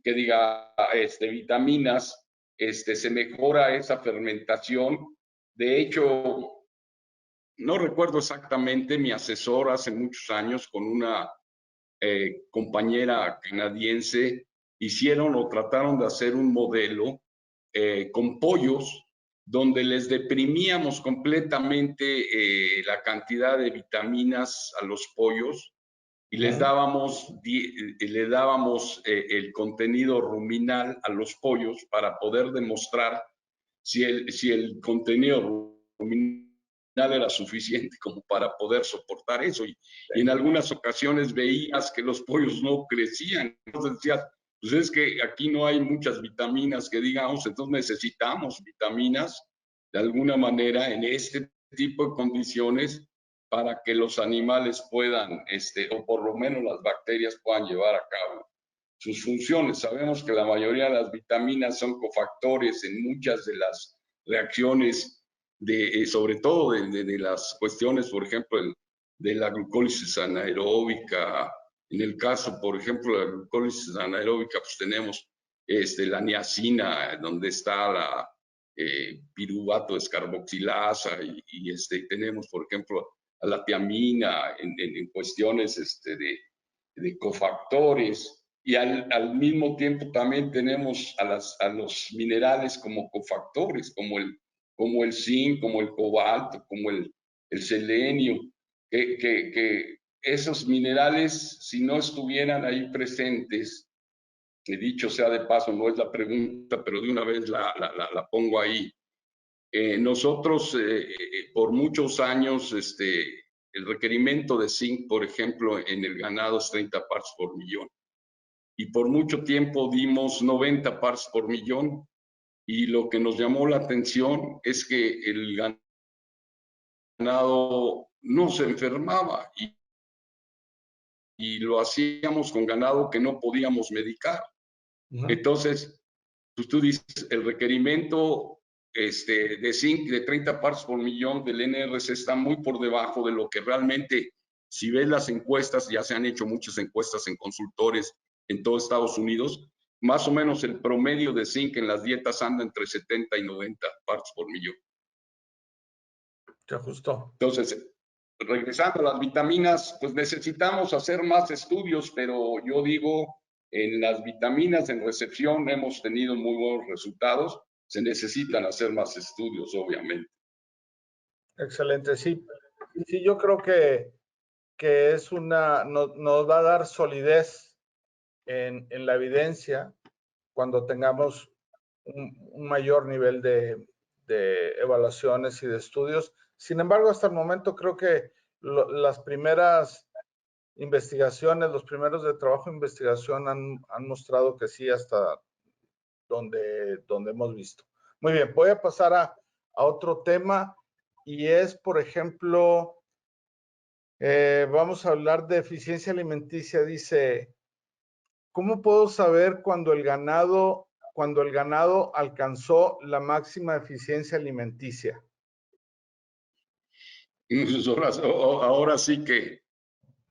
que diga, vitaminas, se mejora esa fermentación. De hecho, no recuerdo exactamente, mi asesor hace muchos años con una compañera canadiense hicieron o trataron de hacer un modelo con pollos donde les deprimíamos completamente la cantidad de vitaminas a los pollos y le dábamos el contenido ruminal a los pollos para poder demostrar si el contenido ruminal era suficiente como para poder soportar eso. Y en algunas ocasiones veías que los pollos no crecían. Entonces decías, pues es que aquí no hay muchas vitaminas que digamos, entonces necesitamos vitaminas de alguna manera en este tipo de condiciones para que los animales puedan, o por lo menos las bacterias puedan llevar a cabo sus funciones. Sabemos que la mayoría de las vitaminas son cofactores en muchas de las reacciones, sobre todo de las cuestiones, por ejemplo, de la glucólisis anaeróbica. En el caso, por ejemplo, de la glucólisis anaeróbica, pues tenemos la niacina, donde está la piruvato descarboxilasa, y tenemos, por ejemplo, a la tiamina en cuestiones de cofactores. Y al mismo tiempo también tenemos a los minerales como cofactores, como el zinc, como el cobalto, como el selenio, que esos minerales, si no estuvieran ahí presentes, que dicho sea de paso, no es la pregunta, pero de una vez la pongo ahí. Nosotros, por muchos años, el requerimiento de zinc, por ejemplo, en el ganado es 30 parts por millón. Y por mucho tiempo dimos 90 parts por millón. Y lo que nos llamó la atención es que el ganado no se enfermaba y lo hacíamos con ganado que no podíamos medicar. Entonces, pues tú dices, el requerimiento de zinc de 30 parts por millón del NRC está muy por debajo de lo que realmente, si ves las encuestas, ya se han hecho muchas encuestas en consultores en todo Estados Unidos, más o menos el promedio de zinc en las dietas anda entre 70 y 90 parts por millón. Se ajustó. Entonces, regresando a las vitaminas, pues necesitamos hacer más estudios, pero yo digo, en las vitaminas en recepción hemos tenido muy buenos resultados. Se necesitan hacer más estudios, obviamente. Excelente, sí. Sí, yo creo que es nos va a dar solidez en la evidencia cuando tengamos un mayor nivel de evaluaciones y de estudios. Sin embargo, hasta el momento creo que las primeras investigaciones, los primeros de trabajo de investigación han mostrado que sí, hasta donde hemos visto. Muy bien, voy a pasar a otro tema y es, por ejemplo, vamos a hablar de eficiencia alimenticia. Dice, ¿cómo puedo saber cuando el ganado alcanzó la máxima eficiencia alimenticia? Ahora sí que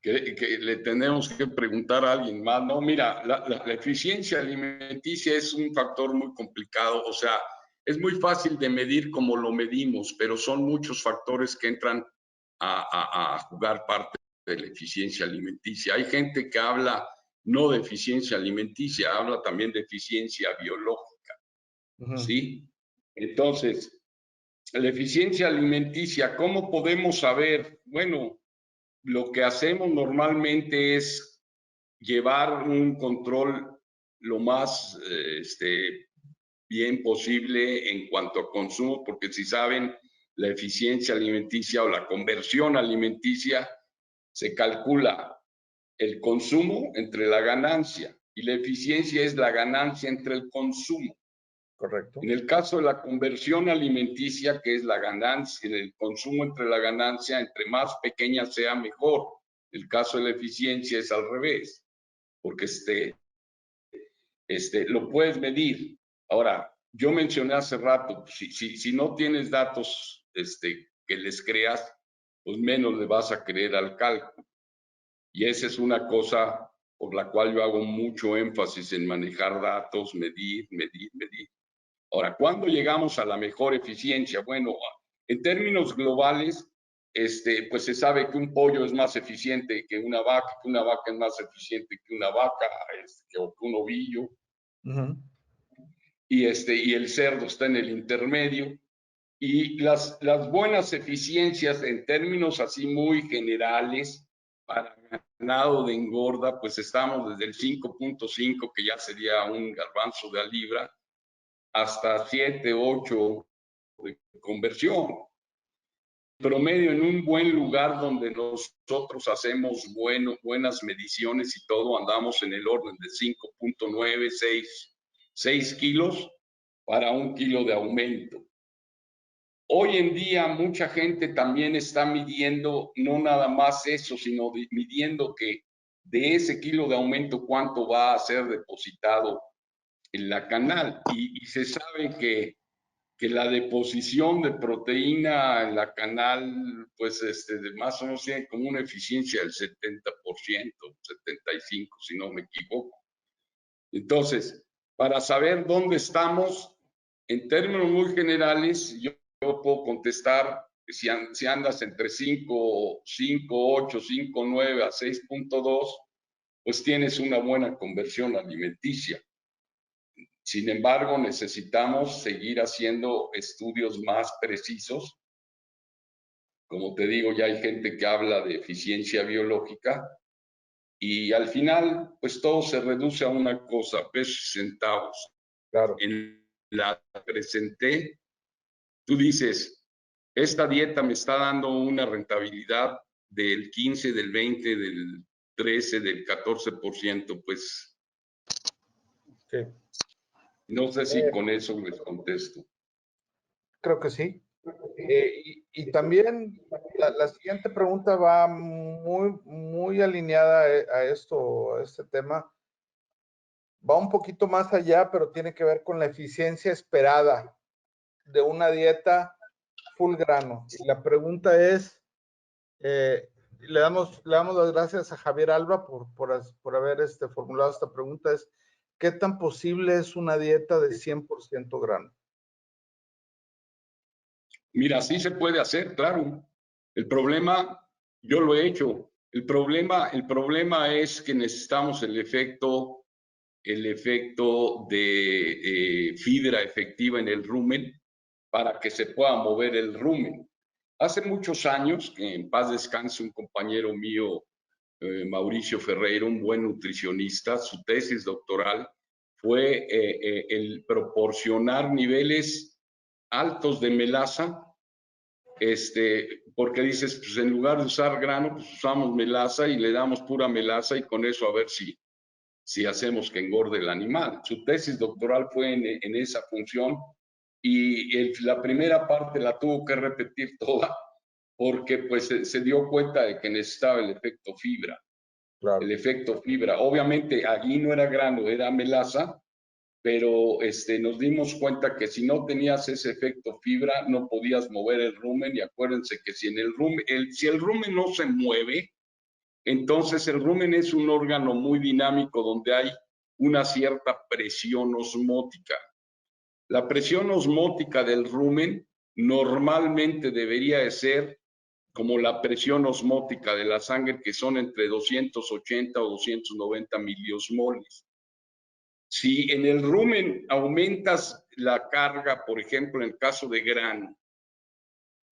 le tenemos que preguntar a alguien más. No, mira, la eficiencia alimenticia es un factor muy complicado. O sea, es muy fácil de medir como lo medimos, pero son muchos factores que entran a jugar parte de la eficiencia alimenticia. Hay gente que habla no de eficiencia alimenticia, habla también de eficiencia biológica, ¿sí? Entonces, la eficiencia alimenticia, ¿cómo podemos saber? Bueno, lo que hacemos normalmente es llevar un control lo más bien posible en cuanto a consumo, porque si saben, la eficiencia alimenticia o la conversión alimenticia se calcula el consumo entre la ganancia y la eficiencia es la ganancia entre el consumo. Correcto. En el caso de la conversión alimenticia, que es la ganancia, el consumo entre la ganancia, entre más pequeña sea mejor. El caso de la eficiencia es al revés, porque lo puedes medir. Ahora, yo mencioné hace rato, si no tienes datos que les creas, pues menos le vas a creer al cálculo. Y esa es una cosa por la cual yo hago mucho énfasis en manejar datos, medir. Ahora, ¿cuándo llegamos a la mejor eficiencia? Bueno, en términos globales, pues se sabe que un pollo es más eficiente que una vaca es más eficiente que una vaca, o que un ovillo. Y el cerdo está en el intermedio. Y las buenas eficiencias en términos así muy generales para ganado de engorda, pues estamos desde el 5.5, que ya sería un garbanzo de a libra, hasta 7, 8 de conversión. Promedio en un buen lugar donde nosotros hacemos buenas mediciones y todo, andamos en el orden de 5.9, 6 kilos para 1 kilo de aumento. Hoy en día mucha gente también está midiendo no nada más eso, sino midiendo que de ese kilo de aumento cuánto va a ser depositado en la canal. Y se sabe que la deposición de proteína en la canal, pues de más o menos tiene como una eficiencia del 70%, 75%, si no me equivoco. Entonces, para saber dónde estamos, en términos muy generales, yo puedo contestar si andas entre 5.8, 5.9 a 6.2, pues tienes una buena conversión alimenticia. Sin embargo, necesitamos seguir haciendo estudios más precisos. Como te digo, ya hay gente que habla de eficiencia biológica y al final, pues todo se reduce a una cosa, pesos y centavos. Claro. En la presenté, tú dices, esta dieta me está dando una rentabilidad del 15, del 20, del 13, del 14%, pues Sí. no sé si con eso les contesto. Creo que sí. Y también la siguiente pregunta va muy alineada a esto, a este tema. Va un poquito más allá, pero tiene que ver con la eficiencia esperada de una dieta full grano. Y la pregunta es, le damos las gracias a Javier Alba por haber formulado esta pregunta, es, ¿qué tan posible es una dieta de 100% grano? Mira, sí se puede hacer, claro. El problema, yo lo he hecho. El problema es que necesitamos el efecto de fibra efectiva en el rumen para que se pueda mover el rumen. Hace muchos años, que en paz descanse un compañero mío, Mauricio Ferreira, un buen nutricionista, su tesis doctoral fue el proporcionar niveles altos de melaza, porque dices, pues en lugar de usar grano, pues usamos melaza y le damos pura melaza y con eso a ver si hacemos que engorde el animal. Su tesis doctoral fue en esa función y la primera parte la tuvo que repetir toda porque pues se dio cuenta de que necesitaba el efecto fibra. Claro. El efecto fibra. Obviamente allí no era grano, era melaza, pero nos dimos cuenta que si no tenías ese efecto fibra, no podías mover el rumen, y acuérdense que si el rumen no se mueve, entonces el rumen es un órgano muy dinámico donde hay una cierta presión osmótica. La presión osmótica del rumen normalmente debería de ser como la presión osmótica de la sangre, que son entre 280 o 290 miliosmoles. Si en el rumen aumentas la carga, por ejemplo, en el caso de grano,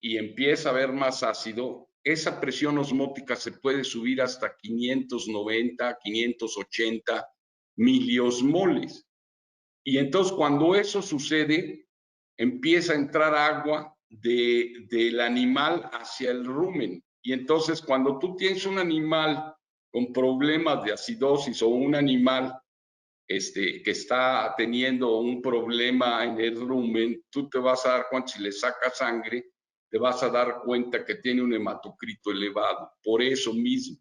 y empieza a haber más ácido, esa presión osmótica se puede subir hasta 590, 580 miliosmoles. Y entonces cuando eso sucede, empieza a entrar agua del animal hacia el rumen. Y entonces cuando tú tienes un animal con problemas de acidosis o un animal que está teniendo un problema en el rumen, tú te vas a dar cuenta, si le sacas sangre, te vas a dar cuenta que tiene un hematocrito elevado. Por eso mismo.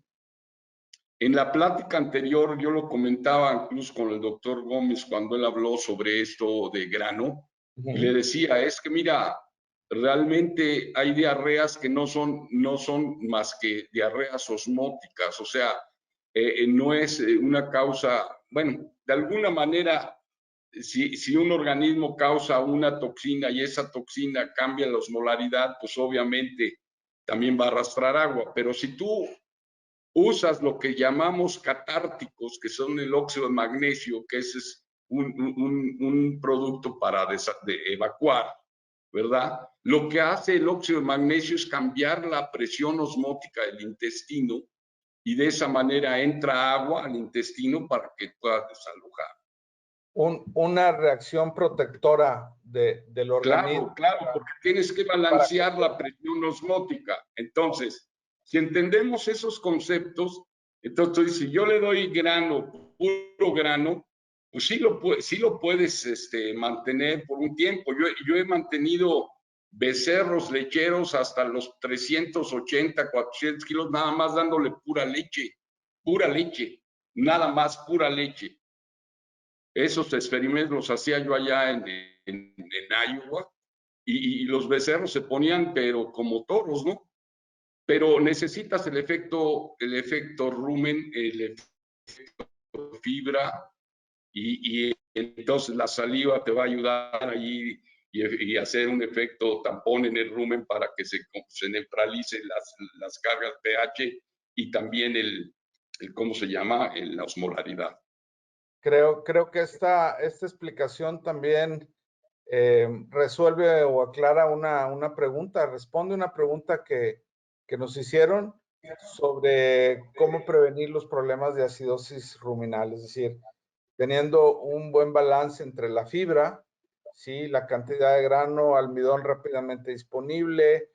En la plática anterior, yo lo comentaba incluso con el doctor Gómez cuando él habló sobre esto de grano, y le decía, es que mira, realmente hay diarreas que no son más que diarreas osmóticas, o sea, no es una causa, bueno, de alguna manera, si un organismo causa una toxina y esa toxina cambia la osmolaridad, pues obviamente también va a arrastrar agua, pero si tú usas lo que llamamos catárticos, que son el óxido de magnesio, que ese es un producto para evacuar, ¿verdad? Lo que hace el óxido de magnesio es cambiar la presión osmótica del intestino y de esa manera entra agua al intestino para que pueda desalojar. Una reacción protectora del organismo. Claro, porque tienes que balancear la presión osmótica. Entonces, si entendemos esos conceptos, entonces si yo le doy grano, puro grano, pues sí lo puedes mantener por un tiempo. Yo he mantenido becerros lecheros hasta los 380, 400 kilos, nada más dándole pura leche, nada más pura leche. Esos experimentos los hacía yo allá en Iowa y los becerros se ponían, pero como toros, ¿no? Pero necesitas el efecto rumen, el efecto fibra y entonces la saliva te va a ayudar allí y hacer un efecto tampón en el rumen para que se neutralicen las cargas pH y también ¿cómo se llama? La osmolaridad. Creo que esta explicación también resuelve o aclara una pregunta, responde una pregunta que nos hicieron sobre cómo prevenir los problemas de acidosis ruminal, es decir, teniendo un buen balance entre la fibra, ¿sí? La cantidad de grano, almidón rápidamente disponible,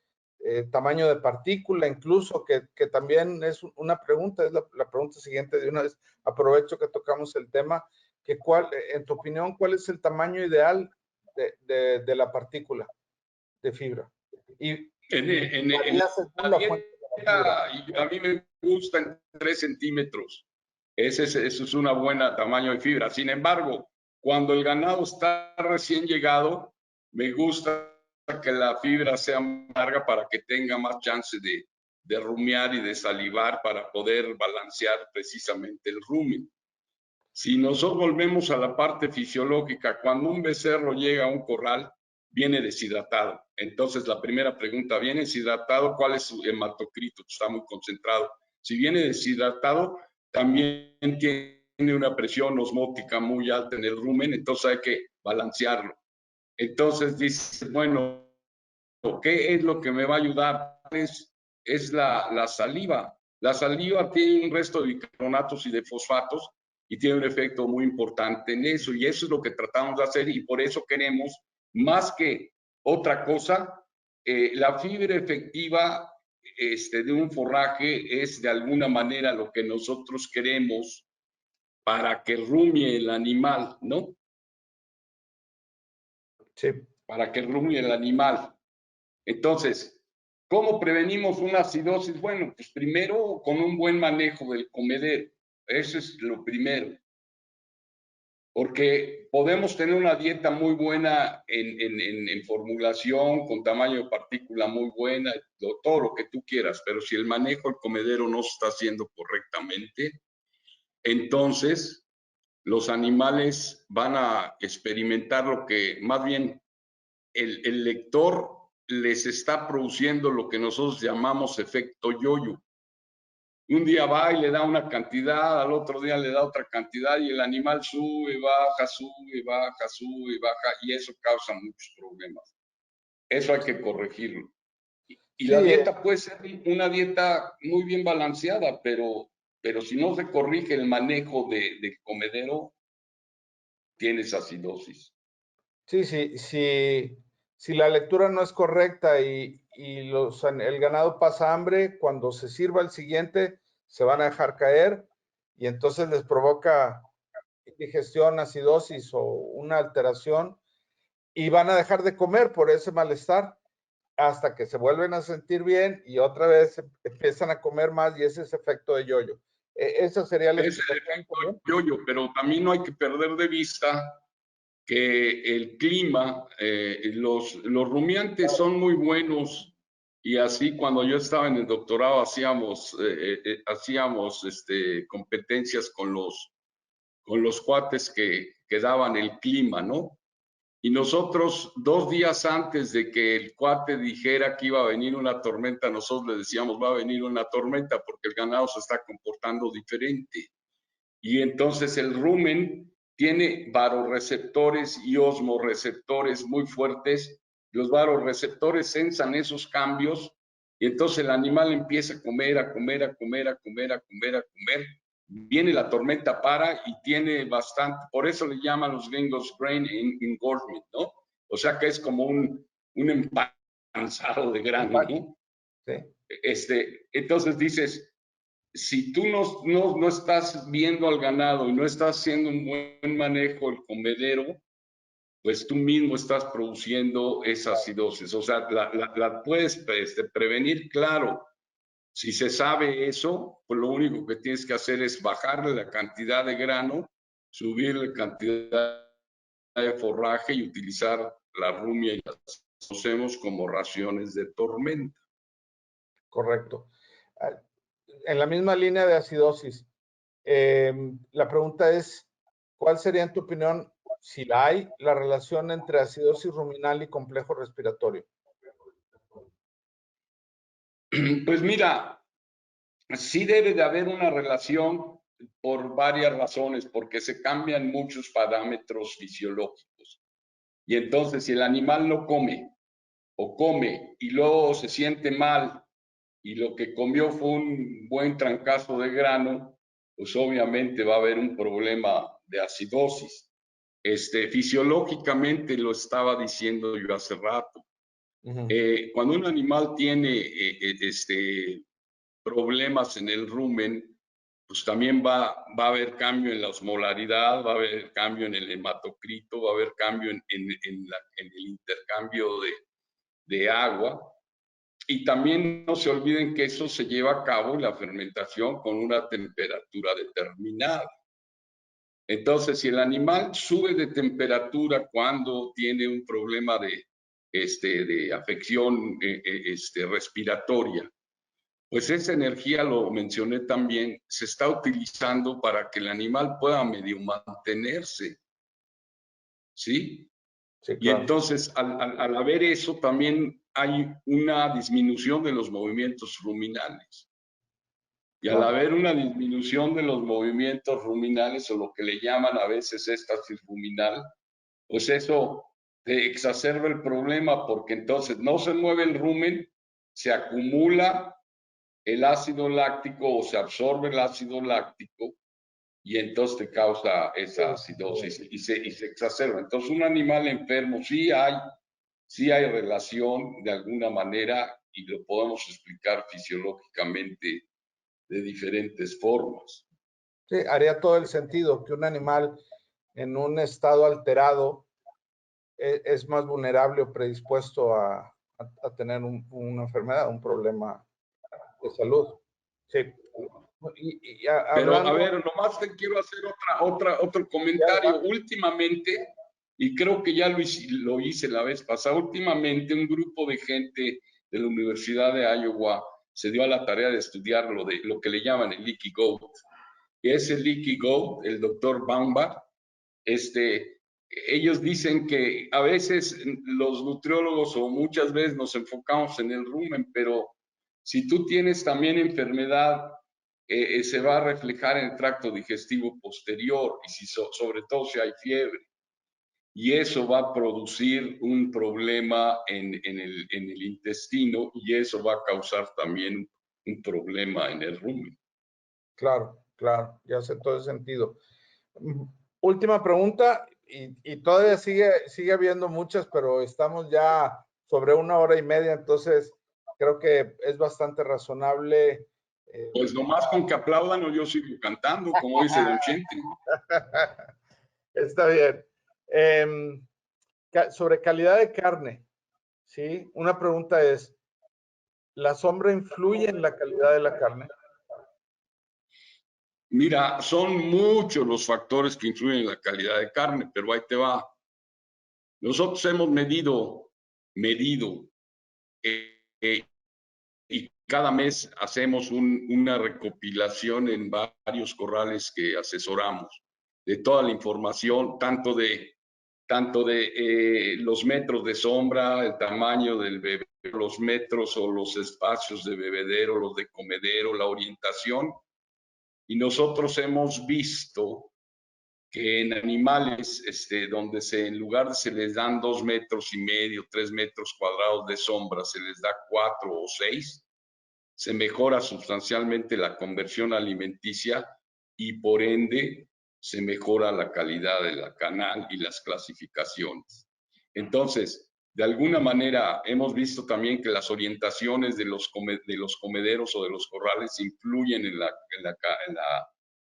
tamaño de partícula, incluso, que también es una pregunta, es la pregunta siguiente de una vez. Aprovecho que tocamos el tema, que en tu opinión, ¿cuál es el tamaño ideal de la partícula de fibra? A mí me gusta en 3 centímetros. Ese es un buen tamaño de fibra. Sin embargo, cuando el ganado está recién llegado, me gusta que la fibra sea más larga para que tenga más chance de rumiar y de salivar para poder balancear precisamente el rumen. Si nosotros volvemos a la parte fisiológica, cuando un becerro llega a un corral, viene deshidratado. Entonces, la primera pregunta, ¿viene deshidratado? ¿Cuál es su hematocrito? Está muy concentrado. Si viene deshidratado, también tiene una presión osmótica muy alta en el rumen, entonces hay que balancearlo. Entonces dice, bueno, ¿qué es lo que me va a ayudar? Es la saliva. La saliva tiene un resto de bicarbonatos y de fosfatos y tiene un efecto muy importante en eso. Y eso es lo que tratamos de hacer y por eso queremos, más que otra cosa, la fibra efectiva de un forraje es de alguna manera lo que nosotros queremos para que rumie el animal, ¿no? Sí. Para que rumie el animal. Entonces, ¿cómo prevenimos una acidosis? Bueno, pues primero con un buen manejo del comedero. Eso es lo primero. Porque podemos tener una dieta muy buena en formulación, con tamaño de partícula muy buena, todo lo que tú quieras, pero si el manejo del comedero no se está haciendo correctamente, entonces los animales van a experimentar lo que más bien el lector les está produciendo lo que nosotros llamamos efecto yo-yo. Un día va y le da una cantidad, al otro día le da otra cantidad y el animal sube, baja, y eso causa muchos problemas. Eso hay que corregirlo. Y la dieta puede ser una dieta muy bien balanceada, pero si no se corrige el manejo del comedero, tienes acidosis. Sí, si la lectura no es correcta y el ganado pasa hambre, cuando se sirva el siguiente, se van a dejar caer y entonces les provoca indigestión, acidosis o una alteración y van a dejar de comer por ese malestar hasta que se vuelven a sentir bien y otra vez empiezan a comer más y ese es efecto de yo-yo. Esa sería la explicación común. Yo-yo, pero también no hay que perder de vista que el clima, los rumiantes son muy buenos y así cuando yo estaba en el doctorado hacíamos competencias con los cuates que daban el clima, ¿no? Y nosotros 2 días antes de que el cuate dijera que iba a venir una tormenta, nosotros le decíamos va a venir una tormenta porque el ganado se está comportando diferente. Y entonces el rumen tiene varoreceptores y osmoreceptores muy fuertes. Los varoreceptores sensan esos cambios y entonces el animal empieza a comer, a comer, a comer, a comer, a comer, a comer. Viene la tormenta, para y tiene bastante, por eso le llaman los gringos brain engorgement, ¿no? O sea que es como un empanzado de grano, ¿no? Sí. Entonces dices, si tú no estás viendo al ganado y no estás haciendo un buen manejo del comedero, pues tú mismo estás produciendo esa acidosis. O sea, la puedes prevenir, claro. Si se sabe eso, pues lo único que tienes que hacer es bajarle la cantidad de grano, subirle la cantidad de forraje y utilizar la rumia y las conocemos como raciones de tormenta. Correcto. En la misma línea de acidosis, la pregunta es, ¿cuál sería en tu opinión, si la hay, la relación entre acidosis ruminal y complejo respiratorio? Pues mira, sí debe de haber una relación por varias razones, porque se cambian muchos parámetros fisiológicos. Y entonces, si el animal no come o come y luego se siente mal y lo que comió fue un buen trancazo de grano, pues obviamente va a haber un problema de acidosis. Fisiológicamente lo estaba diciendo yo hace rato. Cuando un animal tiene problemas en el rumen, pues también va a haber cambio en la osmolaridad, va a haber cambio en el hematocrito, va a haber cambio en el intercambio de agua. Y también no se olviden que eso se lleva a cabo, la fermentación, con una temperatura determinada. Entonces, si el animal sube de temperatura cuando tiene un problema de afección respiratoria, pues esa energía, lo mencioné también, se está utilizando para que el animal pueda medio mantenerse, ¿sí? Sí, Y claro. entonces, al haber eso, también hay una disminución de los movimientos ruminales. Y al haber una disminución de los movimientos ruminales, o lo que le llaman a veces éxtasis ruminal, pues eso exacerba el problema, porque entonces no se mueve el rumen, se acumula el ácido láctico o se absorbe el ácido láctico y entonces te causa esa acidosis y se exacerba. Entonces, un animal enfermo sí hay relación de alguna manera y lo podemos explicar fisiológicamente de diferentes formas. Sí, haría todo el sentido que un animal en un estado alterado es más vulnerable o predispuesto a tener una enfermedad, un problema de salud. Sí. Pero Hablando, a ver, nomás te quiero hacer otro comentario. Últimamente, y creo que ya lo hice la vez pasada, últimamente un grupo de gente de la Universidad de Iowa se dio a la tarea de estudiar lo que le llaman el leaky goat. que es el Leaky Goat, el doctor Baumbach. Ellos dicen que a veces los nutriólogos o muchas veces nos enfocamos en el rumen, pero si tú tienes también enfermedad, se va a reflejar en el tracto digestivo posterior y si sobre todo si hay fiebre. Y eso va a producir un problema en el intestino y eso va a causar también un problema en el rumen. Claro, claro, ya hace todo el sentido. Última pregunta, y todavía sigue habiendo muchas, pero estamos ya sobre 1 hora y media, entonces creo que es bastante razonable. Pues nomás con que aplaudan o yo sigo cantando, como dice Don Chente. Está bien. Sobre calidad de carne, ¿sí? Una pregunta es, ¿la sombra influye en la calidad de la carne? Mira, son muchos los factores que influyen en la calidad de carne, pero ahí te va. Nosotros hemos medido, y cada mes hacemos una recopilación en varios corrales que asesoramos de toda la información, tanto de los metros de sombra, el tamaño del bebedero, los metros o los espacios de bebedero, los de comedero, la orientación. Y nosotros hemos visto que en animales donde en lugar de se les dan 2,5 metros, 3 metros cuadrados de sombra, se les da 4 o 6, se mejora sustancialmente la conversión alimenticia y por ende se mejora la calidad de la canal y las clasificaciones. Entonces, de alguna manera hemos visto también que las orientaciones de los comederos o de los corrales influyen en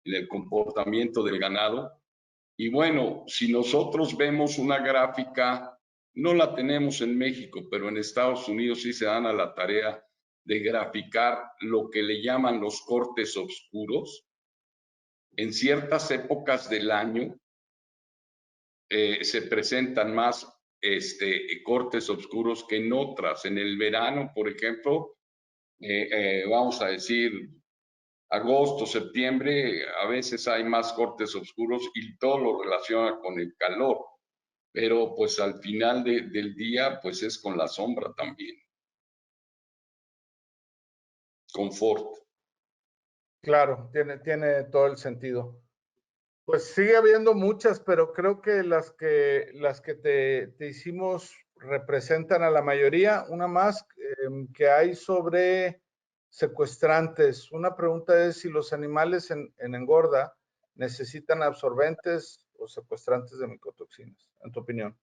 el comportamiento del ganado. Y bueno, si nosotros vemos una gráfica, no la tenemos en México, pero en Estados Unidos sí se dan a la tarea de graficar lo que le llaman los cortes oscuros. En ciertas épocas del año se presentan más cortes oscuros que en otras. En el verano, por ejemplo, vamos a decir agosto, septiembre, a veces hay más cortes oscuros y todo lo relaciona con el calor, pero pues al final del día pues es con la sombra también. Confort. Claro, tiene todo el sentido. Pues sigue habiendo muchas, pero creo que las que te hicimos representan a la mayoría. Una más que hay sobre secuestrantes. Una pregunta es si los animales en engorda necesitan absorbentes o secuestrantes de micotoxinas, en tu opinión.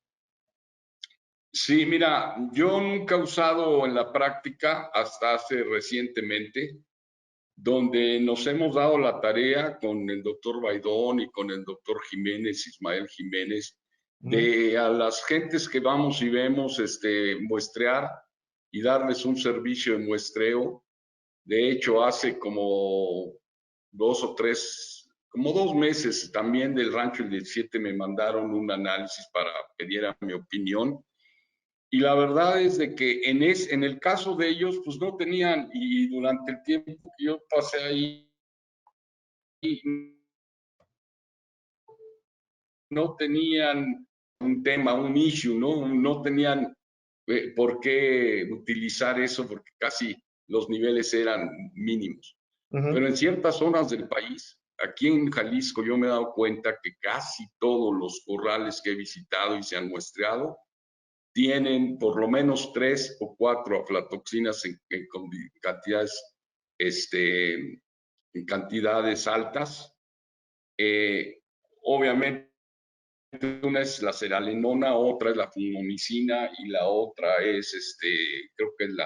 Sí, mira, yo nunca he usado en la práctica hasta hace recientemente, donde nos hemos dado la tarea con el doctor Baidón y con el doctor Jiménez, Ismael Jiménez, de a las gentes que vamos y vemos muestrear y darles un servicio de muestreo. De hecho, hace como 2 meses también del Rancho El 17 me mandaron un análisis para pedir mi opinión. Y la verdad es de que en el caso de ellos, pues no tenían, y durante el tiempo que yo pasé ahí, no tenían un tema, un issue, ¿no? No tenían por qué utilizar eso porque casi los niveles eran mínimos. Pero en ciertas zonas del país, aquí en Jalisco, yo me he dado cuenta que casi todos los corrales que he visitado y se han muestreado tienen por lo menos 3 o 4 aflatoxinas en cantidades, en cantidades altas. Obviamente, una es la seralenona, otra es la fumomicina y la otra es, creo que es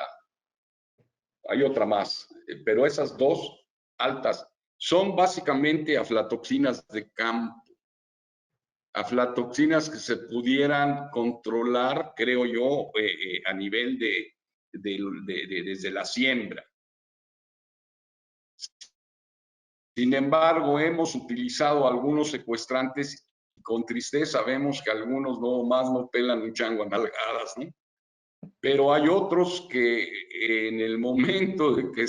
hay otra más, pero esas dos altas son básicamente aflatoxinas de campo. Aflatoxinas que se pudieran controlar, creo yo, a nivel desde la siembra. Sin embargo, hemos utilizado algunos secuestrantes y con tristeza vemos que algunos no pelan un chango a nalgadas, ¿no? Pero hay otros que en el momento de que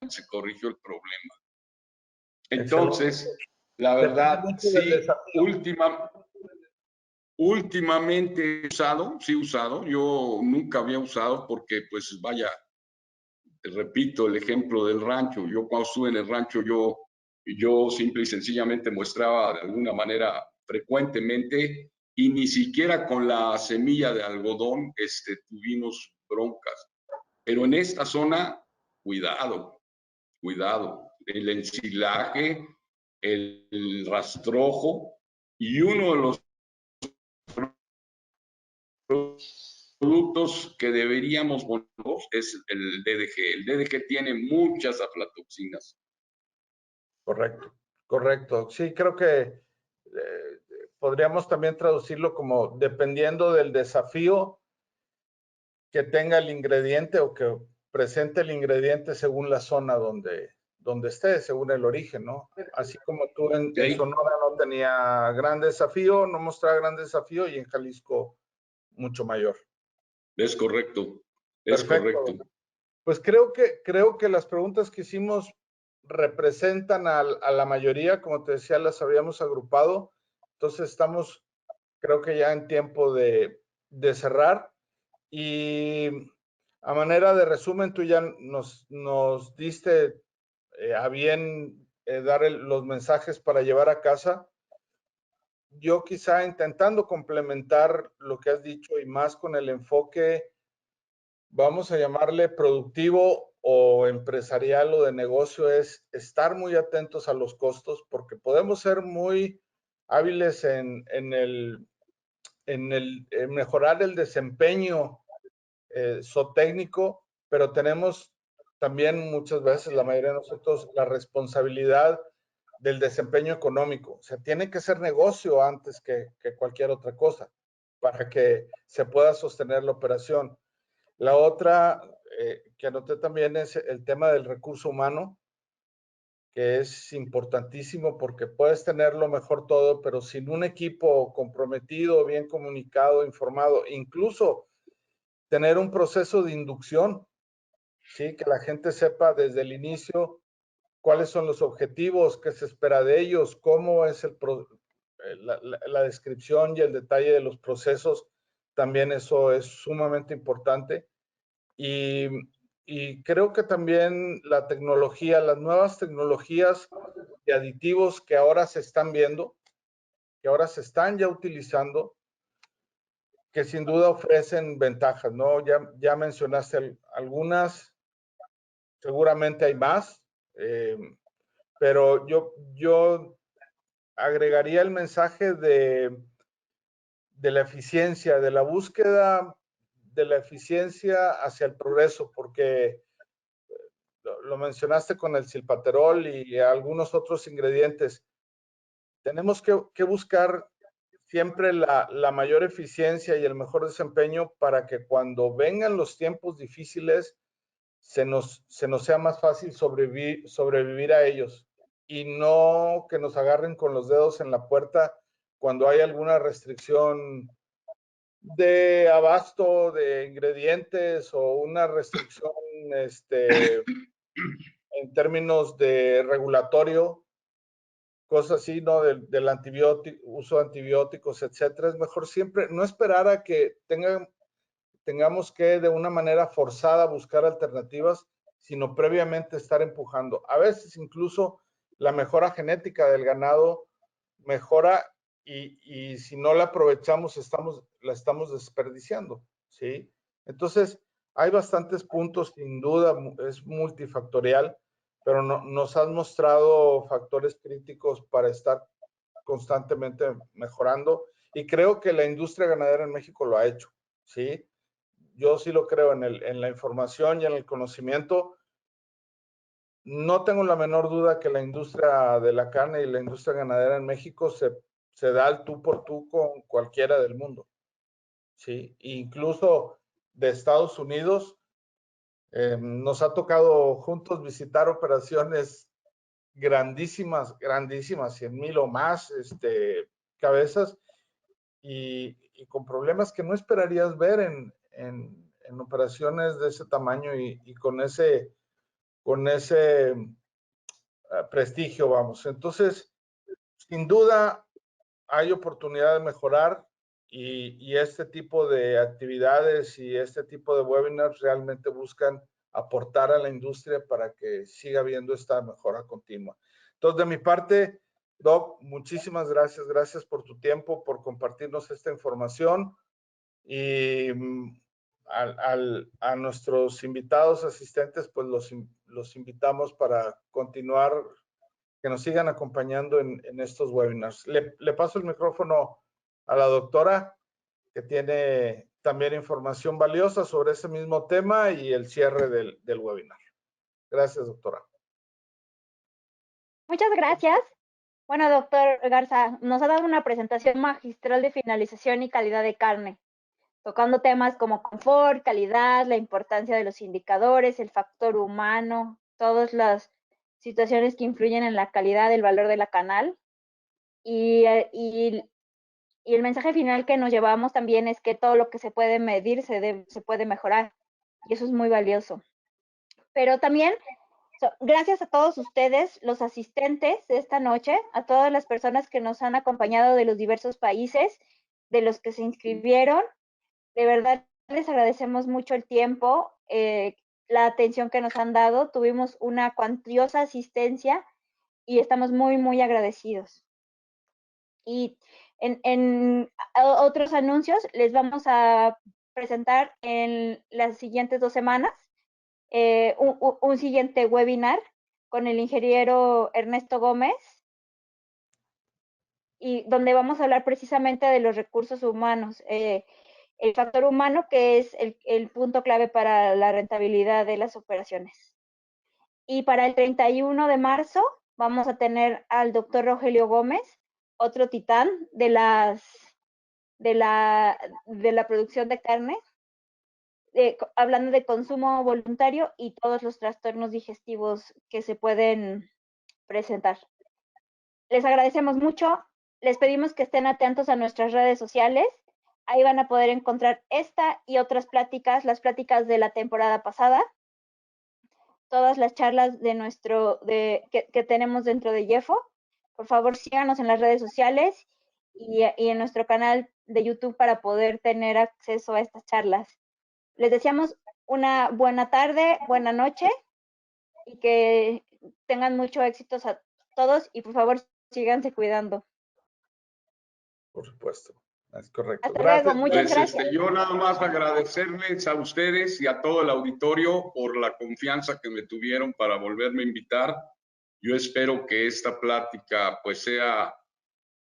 se corrigió el problema. Entonces, la verdad, sí, últimamente he usado, yo nunca había usado porque, pues, vaya, repito el ejemplo del rancho. Yo cuando estuve en el rancho, yo simple y sencillamente muestraba de alguna manera frecuentemente y ni siquiera con la semilla de algodón tuvimos broncas. Pero en esta zona, cuidado, cuidado. El ensilaje, el rastrojo y uno de los productos que deberíamos poner es el DDG. El DDG tiene muchas aflatoxinas. Correcto, correcto. Sí, creo que podríamos también traducirlo como dependiendo del desafío que tenga el ingrediente o que presente el ingrediente según la zona donde esté, según el origen, ¿no? Así como tú en Sonora no tenía gran desafío, no mostraba gran desafío, y en Jalisco mucho mayor. Es correcto, es Perfecto. correcto. Pues creo que las preguntas que hicimos representan a la mayoría, como te decía, las habíamos agrupado. Entonces estamos, creo que ya en tiempo de cerrar. Y a manera de resumen, tú ya nos diste a bien dar los mensajes para llevar a casa. Yo quizá intentando complementar lo que has dicho y más con el enfoque, vamos a llamarle productivo o empresarial o de negocio, es estar muy atentos a los costos, porque podemos ser muy hábiles en mejorar el desempeño zootécnico, pero tenemos también muchas veces, la mayoría de nosotros, la responsabilidad del desempeño económico. O sea, tiene que ser negocio antes que cualquier otra cosa para que se pueda sostener la operación. La otra que anoté también es el tema del recurso humano, que es importantísimo porque puedes tenerlo mejor todo, pero sin un equipo comprometido, bien comunicado, informado, incluso tener un proceso de inducción, ¿sí? Que la gente sepa desde el inicio cuáles son los objetivos, qué se espera de ellos, cómo es la descripción y el detalle de los procesos. También eso es sumamente importante. Y creo que también la tecnología, las nuevas tecnologías de aditivos que ahora se están viendo, que ahora se están ya utilizando, que sin duda ofrecen ventajas, ¿no? Ya mencionaste algunas, seguramente hay más, pero yo agregaría el mensaje de la eficiencia, de la búsqueda de la eficiencia hacia el progreso, porque lo mencionaste con el silpaterol y algunos otros ingredientes. Tenemos que buscar siempre la mayor eficiencia y el mejor desempeño para que cuando vengan los tiempos difíciles se nos sea más fácil sobrevivir a ellos y no que nos agarren con los dedos en la puerta cuando hay alguna restricción de abasto de ingredientes o una restricción en términos de regulatorio, cosas así, ¿no? Del antibiótico, uso de antibióticos, etcétera. Es mejor siempre no esperar a que tengamos que de una manera forzada buscar alternativas, sino previamente estar empujando. A veces incluso la mejora genética del ganado mejora y si no la aprovechamos la estamos desperdiciando, ¿sí? Entonces, hay bastantes puntos, sin duda, es multifactorial, pero nos han mostrado factores críticos para estar constantemente mejorando y creo que la industria ganadera en México lo ha hecho, ¿sí? Yo sí lo creo en la información y en el conocimiento. No tengo la menor duda que la industria de la carne y la industria ganadera en México se da al tú por tú con cualquiera del mundo, ¿sí? Incluso de Estados Unidos, nos ha tocado juntos visitar operaciones grandísimas, grandísimas, 100,000 o más cabezas y con problemas que no esperarías ver en operaciones de ese tamaño y con ese prestigio, vamos. Entonces, sin duda, hay oportunidad de mejorar y este tipo de actividades y este tipo de webinars realmente buscan aportar a la industria para que siga habiendo esta mejora continua. Entonces, de mi parte, Doc, muchísimas gracias. Gracias por tu tiempo, por compartirnos esta información y a nuestros invitados asistentes, pues los invitamos para continuar, que nos sigan acompañando en estos webinars. Le paso el micrófono a la doctora, que tiene también información valiosa sobre ese mismo tema y el cierre del webinar. Gracias, doctora. Muchas gracias. Bueno, doctor Garza, nos ha dado una presentación magistral de finalización y calidad de carne, tocando temas como confort, calidad, la importancia de los indicadores, el factor humano, todas las situaciones que influyen en la calidad del valor de la canal. Y el mensaje final que nos llevamos también es que todo lo que se puede medir se puede mejorar. Y eso es muy valioso. Pero también, gracias a todos ustedes, los asistentes de esta noche, a todas las personas que nos han acompañado de los diversos países, de los que se inscribieron. De verdad, les agradecemos mucho el tiempo, la atención que nos han dado. Tuvimos una cuantiosa asistencia y estamos muy, muy agradecidos. Y en otros anuncios les vamos a presentar en las siguientes 2 semanas un siguiente webinar con el ingeniero Ernesto Gómez, y donde vamos a hablar precisamente de los recursos humanos, el factor humano, que es el punto clave para la rentabilidad de las operaciones. Y para el 31 de marzo vamos a tener al doctor Rogelio Gómez, otro titán de la producción de carne, hablando de consumo voluntario y todos los trastornos digestivos que se pueden presentar. Les agradecemos mucho. Les pedimos que estén atentos a nuestras redes sociales. Ahí van a poder encontrar esta y otras pláticas, las pláticas de la temporada pasada, todas las charlas que tenemos dentro de Jeffo. Por favor, síganos en las redes sociales y en nuestro canal de YouTube para poder tener acceso a estas charlas. Les deseamos una buena tarde, buena noche y que tengan mucho éxito a todos, y por favor síganse cuidando. Por supuesto, es correcto. Hasta luego, muchas gracias. Yo nada más agradecerles a ustedes y a todo el auditorio por la confianza que me tuvieron para volverme a invitar. Yo espero que esta plática pues sea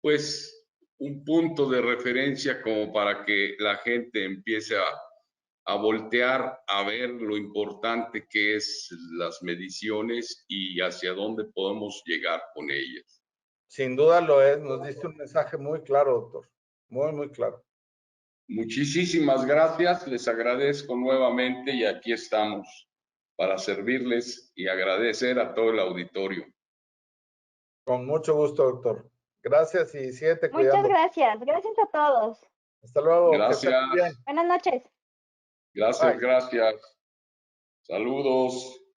pues un punto de referencia como para que la gente empiece a voltear a ver lo importante que es las mediciones y hacia dónde podemos llegar con ellas. Sin duda lo es. Nos diste un mensaje muy claro, doctor. Muy, muy claro. Muchísimas gracias. Les agradezco nuevamente y aquí estamos para servirles y agradecer a todo el auditorio. Con mucho gusto, doctor. Gracias y síguete cuidando. Muchas gracias. Gracias a todos. Hasta luego. Gracias. Que estés bien. Buenas noches. Gracias, Bye. gracias. Saludos.